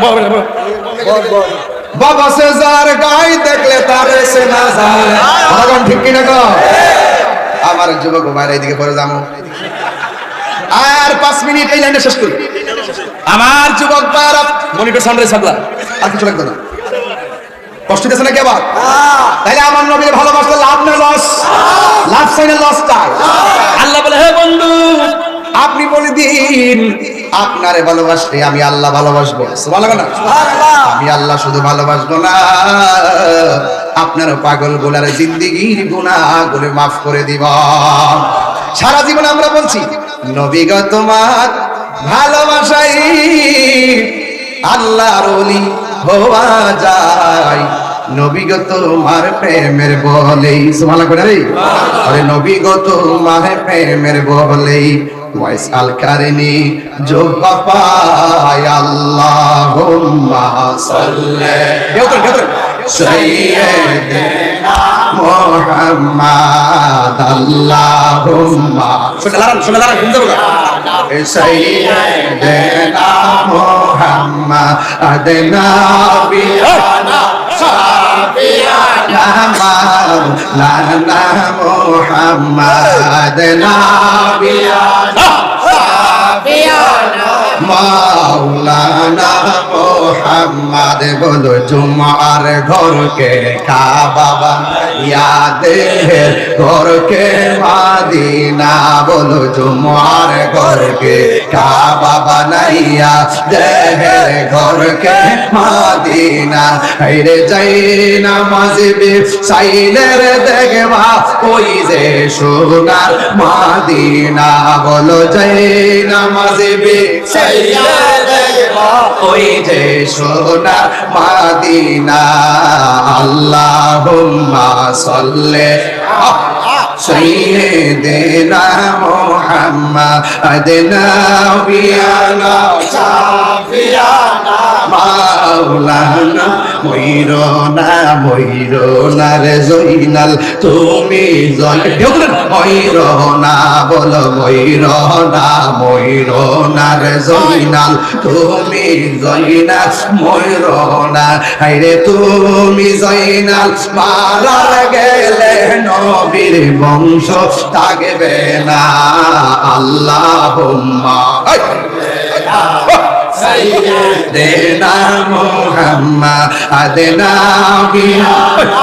বাবা সে যার গাই দেখলে তার সে না যায় আধা ঘন্টা ঠিক কি না গো আমার যুবক ভাইরা এইদিকে পরে যাবো আর 5 মিনিট এই লাইনটা শেষ করি আমার যুবক ভাইরা মনিটর সামনে সামলা আর কিছু লাগবে না কষ্ট দিতেছে না কি আবার তাইলে আমার নবীর ভালোবাসলে লাভ না লস লাভ চাই না লস চাই আল্লাহ বলে হে বন্ধু আপনি বলে দিন আপনারে ভালোবাসলে আমি আল্লাহ ভালোবাসবো সুবহানাল্লাহ আমি আল্লাহ শুধু ভালোবাসবো না আপনার পাগল গোলার জিন্দেগীর গুনাহগুলো maaf করে দিব সারা জীবন আমরা বলছি নবী গো তোমার ভালোবাসাই আল্লাহর ওলি হওয়া যায় নবী গো তোমার প্রেমের বলেই সুবহানাল্লাহ করে রে আরে নবী গো তোমার প্রেমের বলেই ওয়াইসাল কারনি जो পাপায় আল্লাহুম্মা সাল্লি সাইয়্যিদিনা মুহাম্মাদ আল্লাহুম্মা শুনে লারা ঘুম যাবো সাইয়্যিদিনা মুহাম্মাদ নাবিয়ানা সাফিয়ানা মাওলানা মুহাম্মাদ নাবিয়ানা সাফিয়ানা মাওলানা মুহাম্মাদ বলো জুমার ঘরকে কাবা বানাইয়া দে ঘরকে মদিনা বলো জুমার ঘরকে কাবা বানাইয়া দে ঘরকে মদিনা হাইরে যাই নামাজে সাইলের দেখবা ওই যে সোনার মদিনা বলো যাই নামাজে সাইলের দেখবা ওই যে সোনার মদিনা আল্লাহুম্মা সাল্লি সাইয়্যিদিনা মুহাম্মাদ নাবিয়ানা সাফিয়ানা মাওলানা ময়ূরনা রে জয়নাল তুমি ময়ূরনা বলো ময়ূরনা রে জয়নাল তুমি জয়নাল ময়ূরনা হায়রে তুমি জয়নাল মারার গেলে নবীর বংশ থাকবে না আল্লাহুম্মা সাইয়্যিদিনা মুহাম্মাদ নাবিয়ানা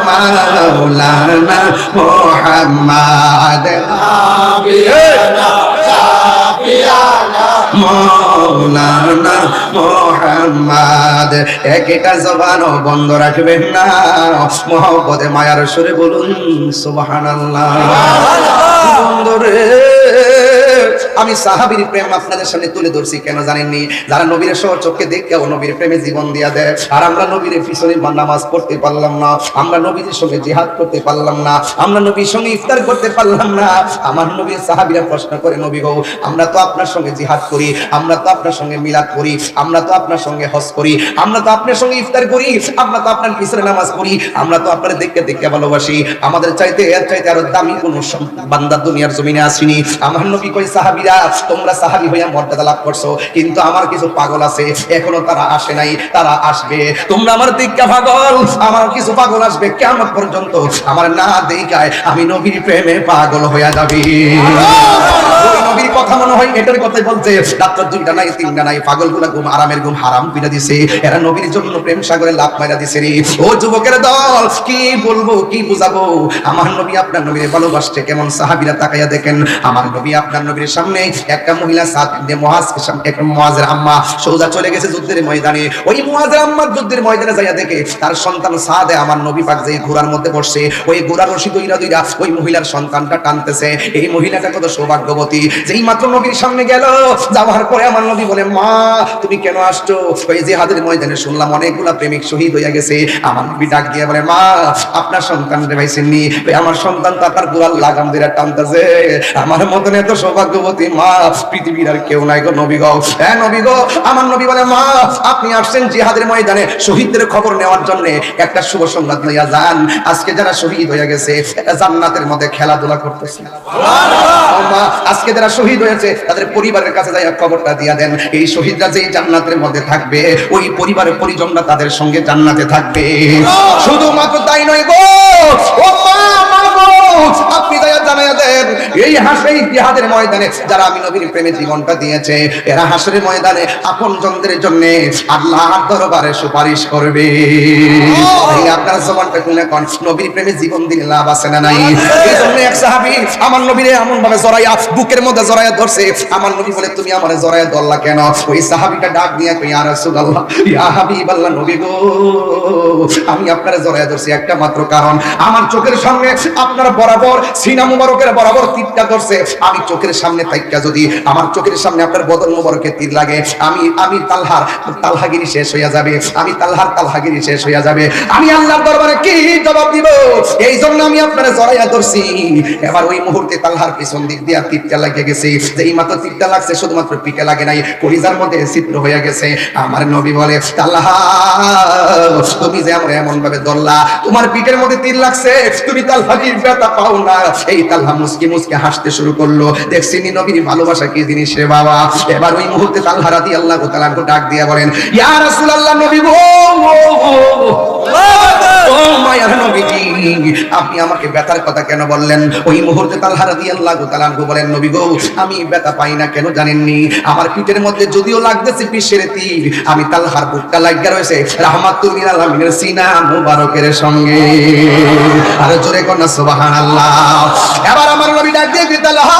মাওলানা মুহাম্মাদ নাবিয়ানা মাওলানা মুহাম্মদ। একটা জবান বন্ধ রাখবেন না, মহব্বতে মায়ার সুরে বলুন সুবহানাল্লাহ। বন্ধুরে, আমি সাহাবীর প্রেম আপনাদের সামনে তুলে ধরছি কেন জানেননি? যারা নবীর চোখে দেখে ও নবীর প্রেমে জীবন দিয়া দেয়, আর আমরা নবীর পিছনে নামাজ পড়তে পারলাম না, আমরা নবীর সঙ্গে জিহাদ করতে পারলাম না, আমরা নবীর সঙ্গে ইফতার করতে পারলাম না। আমার নবীর সাহাবীরা প্রশ্ন করে, নবী গো, আমরা তো আপনার সঙ্গে জিহাদ করি, আমরা তো আপনার সঙ্গে মিলাদ করি, আমরা তো আপনার সঙ্গে হজ করি, আমরা তো আপনার সঙ্গে ইফতার করি, আমরা তো আপনার পিছনে নামাজ পড়ি, আমরা তো আপনার দেখতে দেখতে ভালোবাসি, আমাদের চাইতে এর চাইতে আরো দামি কোন বান্দা দুনিয়ার জমিনে আসেনি। আমার নবী কই, সাহাবীরা তোমরা সাহাবী হইয়া মর্যাদা লাভ করছো, কিন্তু আমার কিছু পাগল আছে, এখনো তারা আসে নাই, তারা আসবে। তোমরা আমার দিকটা পাগল, আমার কিছু পাগল আসবে কিয়ামত পর্যন্ত, আমার না দেখায় আমি নবীর প্রেমে পাগল হইয়া যাবি। ওই নবীর কথা মনে হয় এটার কথাই বলছে, রাত্র 2টা নাই 3টা নাই, পাগলগুলা ঘুম আরামের ঘুম হারাম পিটা দিছে, এরা নবীর জন্য প্রেম সাগরে লাভ মাইরা দিছে রে। ও যুবকের দল, কি বলবো কি বুঝাবো? আমার নবী আপনার নবীর ভালোবাসছে কেমন, সাহাবীরা তাকাইয়া দেখেন, আমার নবী আপনার নবীর সামনে একটা মহিলা সাদ ইবনে মুআজের সামনে, একটা মুআজের আম্মা সোজা চলে গেছে যুদ্ধের ময়দানে। ওই মুআজের আম্মা যুদ্ধের ময়দানে যাইয়া দেখে তার সন্তান সাদে আমার নবী পাক যে ঘোড়ার মধ্যে বসছে, ওই ঘোড়ার রশি দইরা দইরা ওই মহিলার সন্তানটা টানতেছে। এই মহিলাটা কত সৌভাগ্যবতী, যেই মাত্র নবীর সামনে গেল, যাওয়ার পরে আমার নবী বলে, মা তুমি কেন আসছো? ওই জিহাদের ময়দানে শুনলাম অনেকগুলা প্রেমিক শহীদ হইয়া গেছে। আমার নবী ডাক দিয়ে বলে, মা আপনার সন্তান রে পাইছেননি? আমার সন্তান তো আপনার ঘোড়ার লাগাম দিয়ে টানতেছে। আমার মতন এত সৌভাগ্যবতী মা পৃথিবীর আর কেউ নাই গো নবী গো। হ্যাঁ নবী গো। আমার নবী বলে, মা আপনি আসছেন জিহাদের ময়দানে শহীদদের খবর নেওয়ার জন্য, একটা শুভ সংবাদ লইয়া যান। আজকে যারা শহীদ হয়ে গেছে জান্নাতের মধ্যে খেলাধুলা করতেছে। মা আজকে যারা শহীদ হয়েছে তাদের পরিবারের কাছে যাইয়া খবরটা দিয়া দেন, এই শহীদরা যেই জান্নাতের মধ্যে থাকবে, ওই পরিবারের পরিজনরা তাদের সঙ্গে জান্নাতে থাকবে। শুধুমাত্র তাই নয় গো, ও মা আপনি দয়া জানাইয়া দেন, এই হাসরের জিহাদের ময়দানে যারা আমি নবীর প্রেমে জীবনটা দিয়েছে, এরা হাসরের ময়দানে আপনজনদের জন্য আল্লাহর দরবারে সুপারিশ করবে। এই আপনার জবানটা খুলে কোন নবীর প্রেমে জীবন দিলে লাভ আছে না নাই? এইজন্য এক সাহাবী আমার নবীরে এমন ভাবে জড়াইয়া বুকের মধ্যে জড়াইয়া ধরছে। আমার নবী বলে, তুমি আমারে জড়াইয়া ধরলা কেন? ওই সাহাবীটা ডাক দিয়া কই, ইয়া রাসূলুল্লাহ, ইয়া হাবিবাল্লাহ, নবী গো, আমি আপনারে জড়াইয়া ধরছি একটা মাত্র কারণ, আমার চোখের সামনে আপনার বরাবর সিনা মুবারকের বরাবর তীরটা ধরছে। আমি চোখের সামনে তাইকা যদি আমার চোখের সামনে আপনার বদন মুবারকে তীর লাগে, আমি তালহাগিরি শেষ হইয়া যাবে, আমি তালহাগিরি শেষ হইয়া যাবে। আমি আল্লাহর দরবারে কি জবাব দিব? এই জন্য আমি আপনারে জড়াইয়া ধরছি। এবার ওই মুহূর্তে তালহার পিছন দিক দিয়া তীরটা লাগিয়ে গেছে। যেই মাত্র তীরটা লাগছে, শুধুমাত্র পিঠে লাগে নাই, কলিজার মধ্যে ছিদ্র হইয়া গেছে। আমার নবী বলে, তালহা তুমি যে আমরা এমন ভাবে ধরলা, তোমার পিঠের মধ্যে তীর লাগছে, তুমি তালহাগির ব্যথা পাও না। এই তালহা মুসকি মুসকি হাসতে শুরু করলো। দেখছিনি নবীর ভালোবাসা কি জিনিস রে বাবা। এবার ওই মুহূর্তে তালহা রাদিয়াল্লাহু তাআলা ডাক দিয়া বলেন, ইয়া রাসূলুল্লাহ, নবী গো, ও মায়ার নবীজি, আপনি আমাকে ব্যথার কথা কেন বললেন? ওই মুহূর্তে তালহা রাদিয়াল্লাহু তাআলা বলেন, নবী গো, আমি ব্যথা পাই না কেন জানেননি? আমার পিঠের মধ্যে যদিও লাগতেছে বিষের তীর, আমি তালহার বুকটা লাগিয়া রয়েছে রাহমাতুল লিল আলামিনের সিনা মুবারকের সঙ্গে। আর জোরে কোন সুবহানাল্লাহ। এবার আমার নবী ডাক দিয়ে, তালহা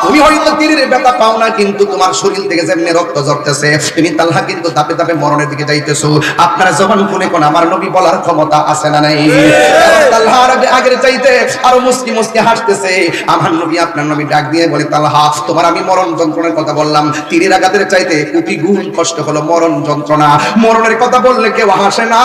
তুমি হয়তো তীরের ব্যথা পাও না, কিন্তু তোমার শরীর থেকে যেমনি রক্ত ঝরতেছে, তুমি তালহা কিন্তু ধাপে ধাপে মরণের দিকে যাইতেছো। আপনারা জবান খুলে কোন আমার নবী বলার ক্ষমতা আছে না নাই? তালহা আগের চাইতে আরো মুস্কি মুস্কি হাসতেছে। আমার নবী আপনার নবী ডাক দিয়ে বলে, তালহা তোমার আমি মরণ যন্ত্রণার কথা বললাম, তীরের আঘাতের চাইতে কোটি গুণ কষ্ট হলো মরণ যন্ত্রণা। মরণের কথা বললে কেউ হাসে না,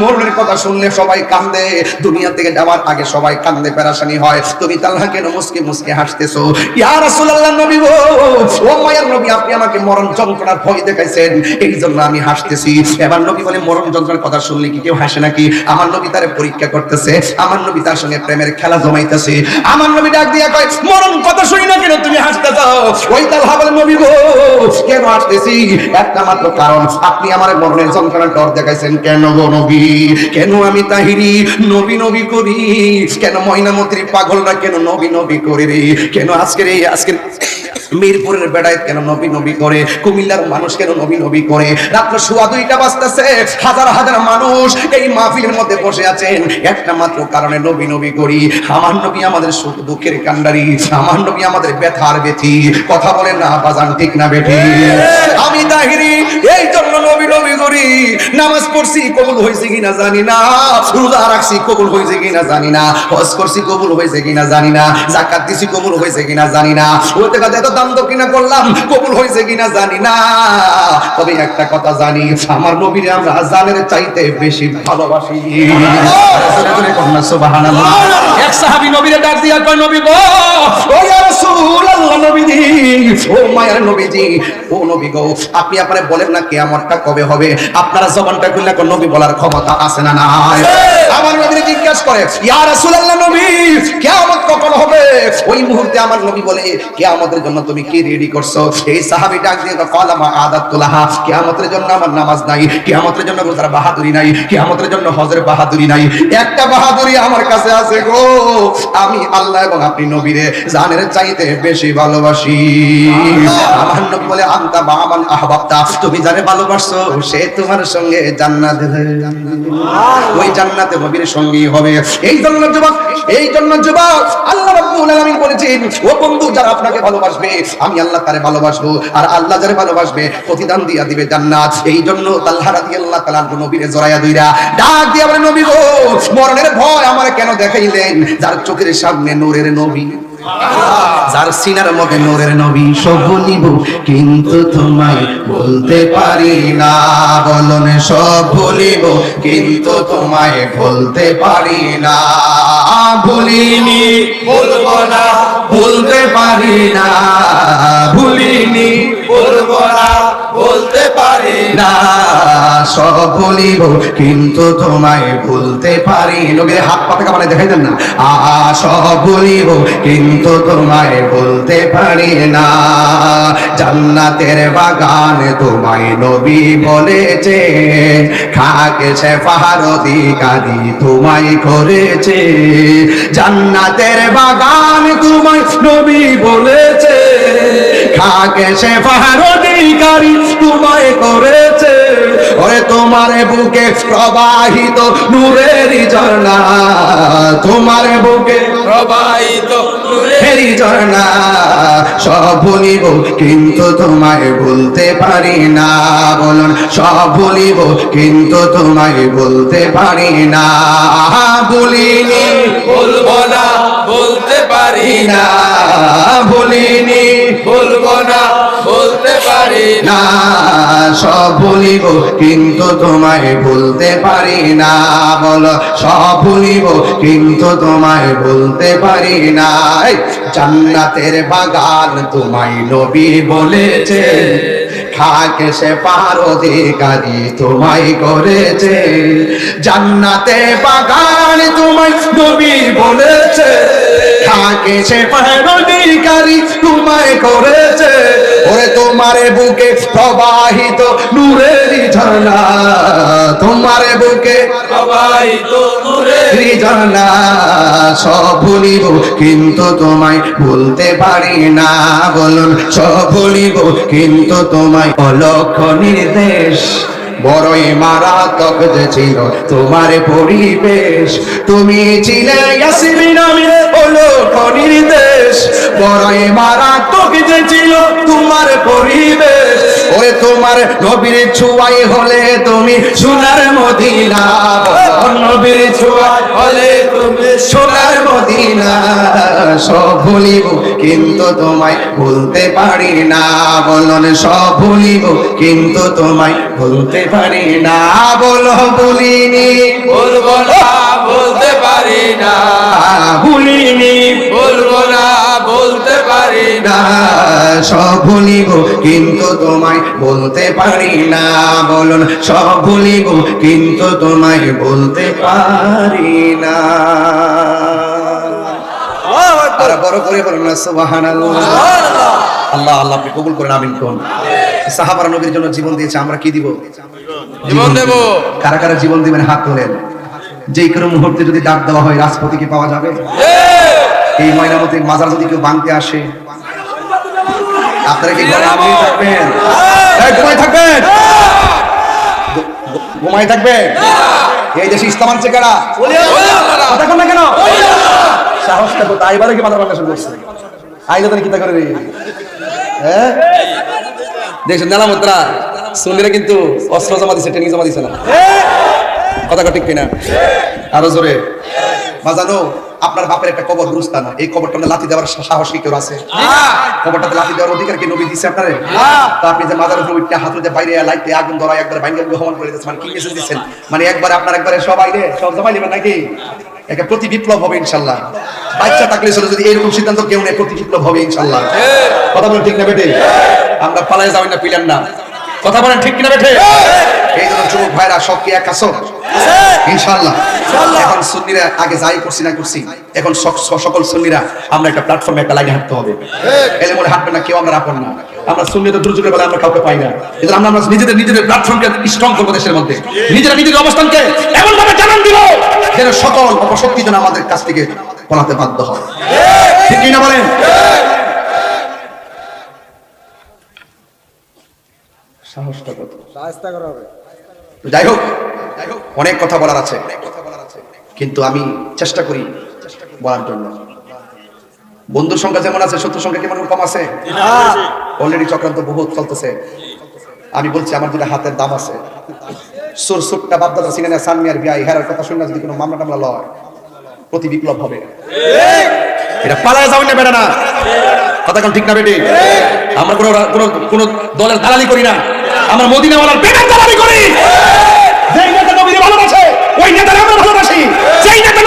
মরণের কথা শুনলে সবাই কান্দে। দুনিয়া থেকে যাওয়ার আগে সবাই কান্দে, পেরেশানি হয়। তুমি তালহা কেন মুস্কি মুস্কি হাসতেছো? ইয়া রাসূলুল্লাহ, নবী গো, ও মায়ের নবী, আপনি আমাকে মরণ যন্ত্রণার ভয় দেখাইছেন, এই জন্য আমি হাসতেছি। এবার নবী বলে, মরণ যন্ত্রণার কথা শুনলে কি কেউ হাসে নাকি? আমার নবী তারে পরীক্ষা করতেছে, আমার নবী তার সঙ্গে প্রেমের খেলা জমাইতেছে। আমার নবী ডাক দিয়া কয়, মরণ কথা শুনি না কেন তুমি হাসতেছো? ওই তালহা বলে, নবী গো, কেন হাসতেছি? একটা মাত্র কারণ, আপনি আমার মরণের যন্ত্রণার ডর দেখাইছেন। কেন গো নবী? কেন আমি তাহিরি নবী নবী করি? কেন ময়নামতির পাগলরা কেন নবী নবী করে রে? কেন আজকের মিরপুরের বেড়ায় কেন নবী নবী করে? কুমিল্লার মানুষ কেন নবী নবী করে? রাত্র 2:15 বাজতেছে, হাজার হাজার মানুষ মানুষ এই মাহফিলের মধ্যে বসে আছেন একটা মাত্র কারণে নবী নবী করি। আমার নবী আমাদের সুখ দুঃখের কান্ডারি, আমার নবী আমাদের ব্যথার ব্যথি। কথা বলেন না বাজান, ঠিক না বেঠি? আমি তাহিরি এই জন্য নবী নবী করি। নামাজ পড়ছি কবুল হয়েছে কিনা জানি না, রোজা রাখছি কবুল হয়েছে কিনা জানি না, হজ করছি কবুল হয়েছে কিনা জানি না, যাকাত দিছি কবুল হয়েছে কিনা জানি না, ওতে কাজে এত দান দক্ষিণা করলাম কবুল হয়েছে কিনা জানি না। তবে একটা কথা জানি, আমার নবীর আমরা জানের চাইতে বেশি ভালোবাসি। সুবহানাল্লাহ। এক সাহাবী নবীরে ডাক দিয়া কয়, নবী গো, ও ইয়া রাসূলুল্লাহ, নবীজি, ও মায়ের নবীজি, ও নবী গো, আপনি আপনারে বলেন না কিয়ামতটা কবে হবে? আপনারা জবানটা খুললে কোন নবী বলার ক্ষমতা আছে না নাই? আমার নবীরে জিজ্ঞাসা করে, ইয়া রাসূলুল্লাহ, নবী কিয়ামত কখন হবে? ওই মুহূর্তে আমার নবী বলে, কিয়ামতের জন্য তুমি কি রেডি করছো? এই সাহাবী ডাক দিয়ে কয়, মা আদাতুলাহা, কিয়ামতের জন্য আমার নামাজ নাই, কিয়ামতের জন্য রোজার বাহাদুরি নাই, কিয়ামতের জন্য হজের বাহাদুরি নাই। একটা বাহাদুরি আমার কাছে আছে গো, আমি আল্লাহ এবং আপনি নবীরে জানের চাইতে বেশি ভালোবাসি। আমার নবী বলে, আনতা বামান আহবাবতা, তুমি যারে ভালোবাসছো সে তোমার সঙ্গে জান্নাতে, ওই জান্নাতে নবীর সঙ্গী হবে। এই জন্য যুবক, এই জন্য যুবক, আল্লাহ রাব্বুল আলামিন বলেছেন, ও বন্ধু, যারা আপনাকে ভালোবাসবে আমি আল্লাহ তারে ভালোবাসবো, আর আল্লাহ যারে ভালোবাসবে প্রতিদান দিয়া দিবে জান্নাত। এই জন্য তালহা রাদিয়াল্লাহু তাআলা নবীরে জড়ায়া ধইরা ডাক দিয়া বলে, নবী গো, মরণের ভয় আমার কেন দেখাইলেন? যার চোখের সামনে নূরের নবী, যার সিনার মধ্যে নূরের নবী, সব বলিব কিন্তু তোমায় বলতে পারি না। বলুন, সব বলিব কিন্তু তোমায় বলতে পারি না। ভুলিনি, বলবো না, বলতে পারি না। ভুলিনি, বলবো না, বলতে পারি না। সব বলিব কিন্তু তোমায় বলতে পারি। নবীর হাত পাতা মানে দেখাই দেন না। সব বলিব কিন্তু তোমায় বলতে পারি না। জান্নাতের বাগান তোমায় নবী বলেছে, খাকে সে পাহাড় অধিকারী তোমায় করেছে। জান্নাতের বাগান তোমায় নবী বলেছে, খাকে সে পাহাড় অধিকারী তোমায় করেছে। ওরে তোমার বুকে প্রবাহিত নূরের ঝর্ণা, তোমার বুকে প্রবাহিত নূরের ঝর্ণা। সব ভুলিব কিন্তু তোমায় বলতে পারি না। বলুন, সব ভুলিব কিন্তু তোমায় বলতে পারি না। ভুলিনি, বলবো না, বলতে পারি না। ভুলিনি, বলবো না, বলতে পারি না। সব ভুলিব কিন্তু তোমায় বলতে পারি না। বলো, সব ভুলিব কিন্তু তোমায় বলতে পারি না। জান্নাতের বাগান তোমায় নবী বলেছে, খাকে সে পাহাড় অধিকারী তোমায় করেছে। জান্নাতে বাগান তোমায় নবী বলেছে, খাকে সে পাহাড় অধিকারী তোমায় করেছে। ওরে তোমার বুকে প্রবাহিত নূরের ঝর্ণা, তোমার বুকে প্রবাহিত নূরের ঝর্ণা। সব ভুলিব কিন্তু তোমায় বলতে পারি না। বলুন, সব ভুলিব কিন্তু তোমায় অলক্ষ নির্দেশ। বড়ই মারাত্মক যে ছিল তোমার পরিবেশ, তুমি ছিলে ইয়াসমিন নামের অলক্ষ নির্দেশ। বড়ই মারাত্মক যে ছিল তোমার পরিবেশ। ওরে তোমার নবীর ছোঁয়াই হলে তুমি সোনার মদিনা। নবীর ছোঁয়াই হলে তুমি সোনার মদিনা। সব ভুলিব কিন্তু তোমায় বলতে পারি না। বলুন, সব ভুলিব কিন্তু তোমায় বলতে পারি না। বলো, বলিনি, বলবো না, বলতে পারি না। ভুলিনি, বলবো না, বলতে পারি না। সব ভুলিব কিন্তু তোমায় বলতে পারি না। বলুন, সব ভুলিব কিন্তু তোমায় বলতে পারি না। আর বড় করে বলুন না সুবহানাল্লাহ। আল্লাহ আল্লাহ আপনি কবুল করেন, আমিন কোন। সাহাবারা নবীর জন্য জীবন দিয়েছে, আমরা কি দিব? জীবন দেব। কারা কারা জীবন দিবেন হাত তোলেন। যে কোনো মুহূর্তে যদি ডাক দেওয়া হয় রাজপথে কি পাওয়া যাবে? এই ময়নামতি মাজার যদি কেউ ভাঙতে আসে, আপনারা কি ঘুমিয়ে থাকবেন? ঘুমাই থাকবেন? ঘুমাই থাকবেন? এই দেশে ইসলাম আনছে কারা? কথা কন না কেন? সাহসটা তো তাই বারে কি মাথা ভাঙা শুরু করছে। আইলে তো কিতা করে রে? হ্যাঁ দেশের নেলামুদ্রা সুন্নিরা কিন্তু অস্ত্র জমা দিছে, ট্রেনিং জমা দিছে না। কথা ঠিক কিনা? আরো জোরে বাজানো। আপনার বাপের একটা কবর গুরুস্থান, এই কবরটা লাথি দেওয়ার সাহস কি কেউ আছে? কবরটাতে লাথি দেওয়ার অধিকার কি নবী দিছে আপনারে? তো আপনি যে মাজারের উপর উঠে হাত দিয়ে বাইরে লাইতে আগুন ধরা একবার ভাঙ্গা গ্রহণ করে দিচ্ছেন, মানে কি মেসেজ দিচ্ছেন? মানে একবার আপনার একবারে সব আইলে সব জমাই নেবেন নাকি? একটা প্রতি বিপ্লব হবে ইনশাল্লাহ। বাচ্চা থাকলে ছিল যদি এরকম সিদ্ধান্ত কেউ নেই, প্রতি বিপ্লব হবে ইনশাল্লাহ। কথা বলেন ঠিক না বেটে? আমরা পালায় যাবেন না, পিলেন না। কথা বলেন ঠিক কিনা বেটে? এই জন্য যুবক ভাইরা সব কি এক আছো ইনশাল্লাহ? এখন সুন্নিরা আগে যাই করছি না করছি, এখন সকল সুন্নিরা আমরা একটা প্ল্যাটফর্মে একটা লাইনে হাঁটতে হবে। এলে মনে হাঁটবে না কেউ, আমরা আপন না। আমরা সুন্নিত দুর্যোগের বেলা আমরা কাউকে পাই না। এজন্য আমরা নিজেদের প্ল্যাটফর্মকে স্ট্রং করবো, দেশের মধ্যে নিজেদের অবস্থানকে এমন ভাবে জানান দিব যেন সকল অপশক্তি যেন আমাদের কাছ থেকে পলাতে বাধ্য হয়। ঠিক কি না বলেন? সাহসটা কত! যাই হোক, অনেক কথা বলার আছে, কিন্তু আমি চেষ্টা করি বলার জন্য। বন্ধুর সংখ্যা যেমন আছে, শত্রুর সংখ্যা কেমন কম আছে? অলরেডি চক্রান্ত বহুত চলতেছে। আমি বলছি আমার দুটা হাতের দাম আছে। সুর সুটটা বাপদাদা সিনেমা সানমিয়ার বিয়াই হেরার কথা শুনে যদি কোনো মামলা টামলা লয়, প্রতি বিপ্লব হবে। এটা পালায় যাবেন না বেটা না। কথা কোন ঠিক না বেটি? আমরা কোনো দলের দালালি করি না, আমরা মদিনাওয়ালার পেটের দালালি করি। যেই নেতা নবীর ভালোবাসে ওই নেতার আমরা ভালোবাসি, যেই নেতা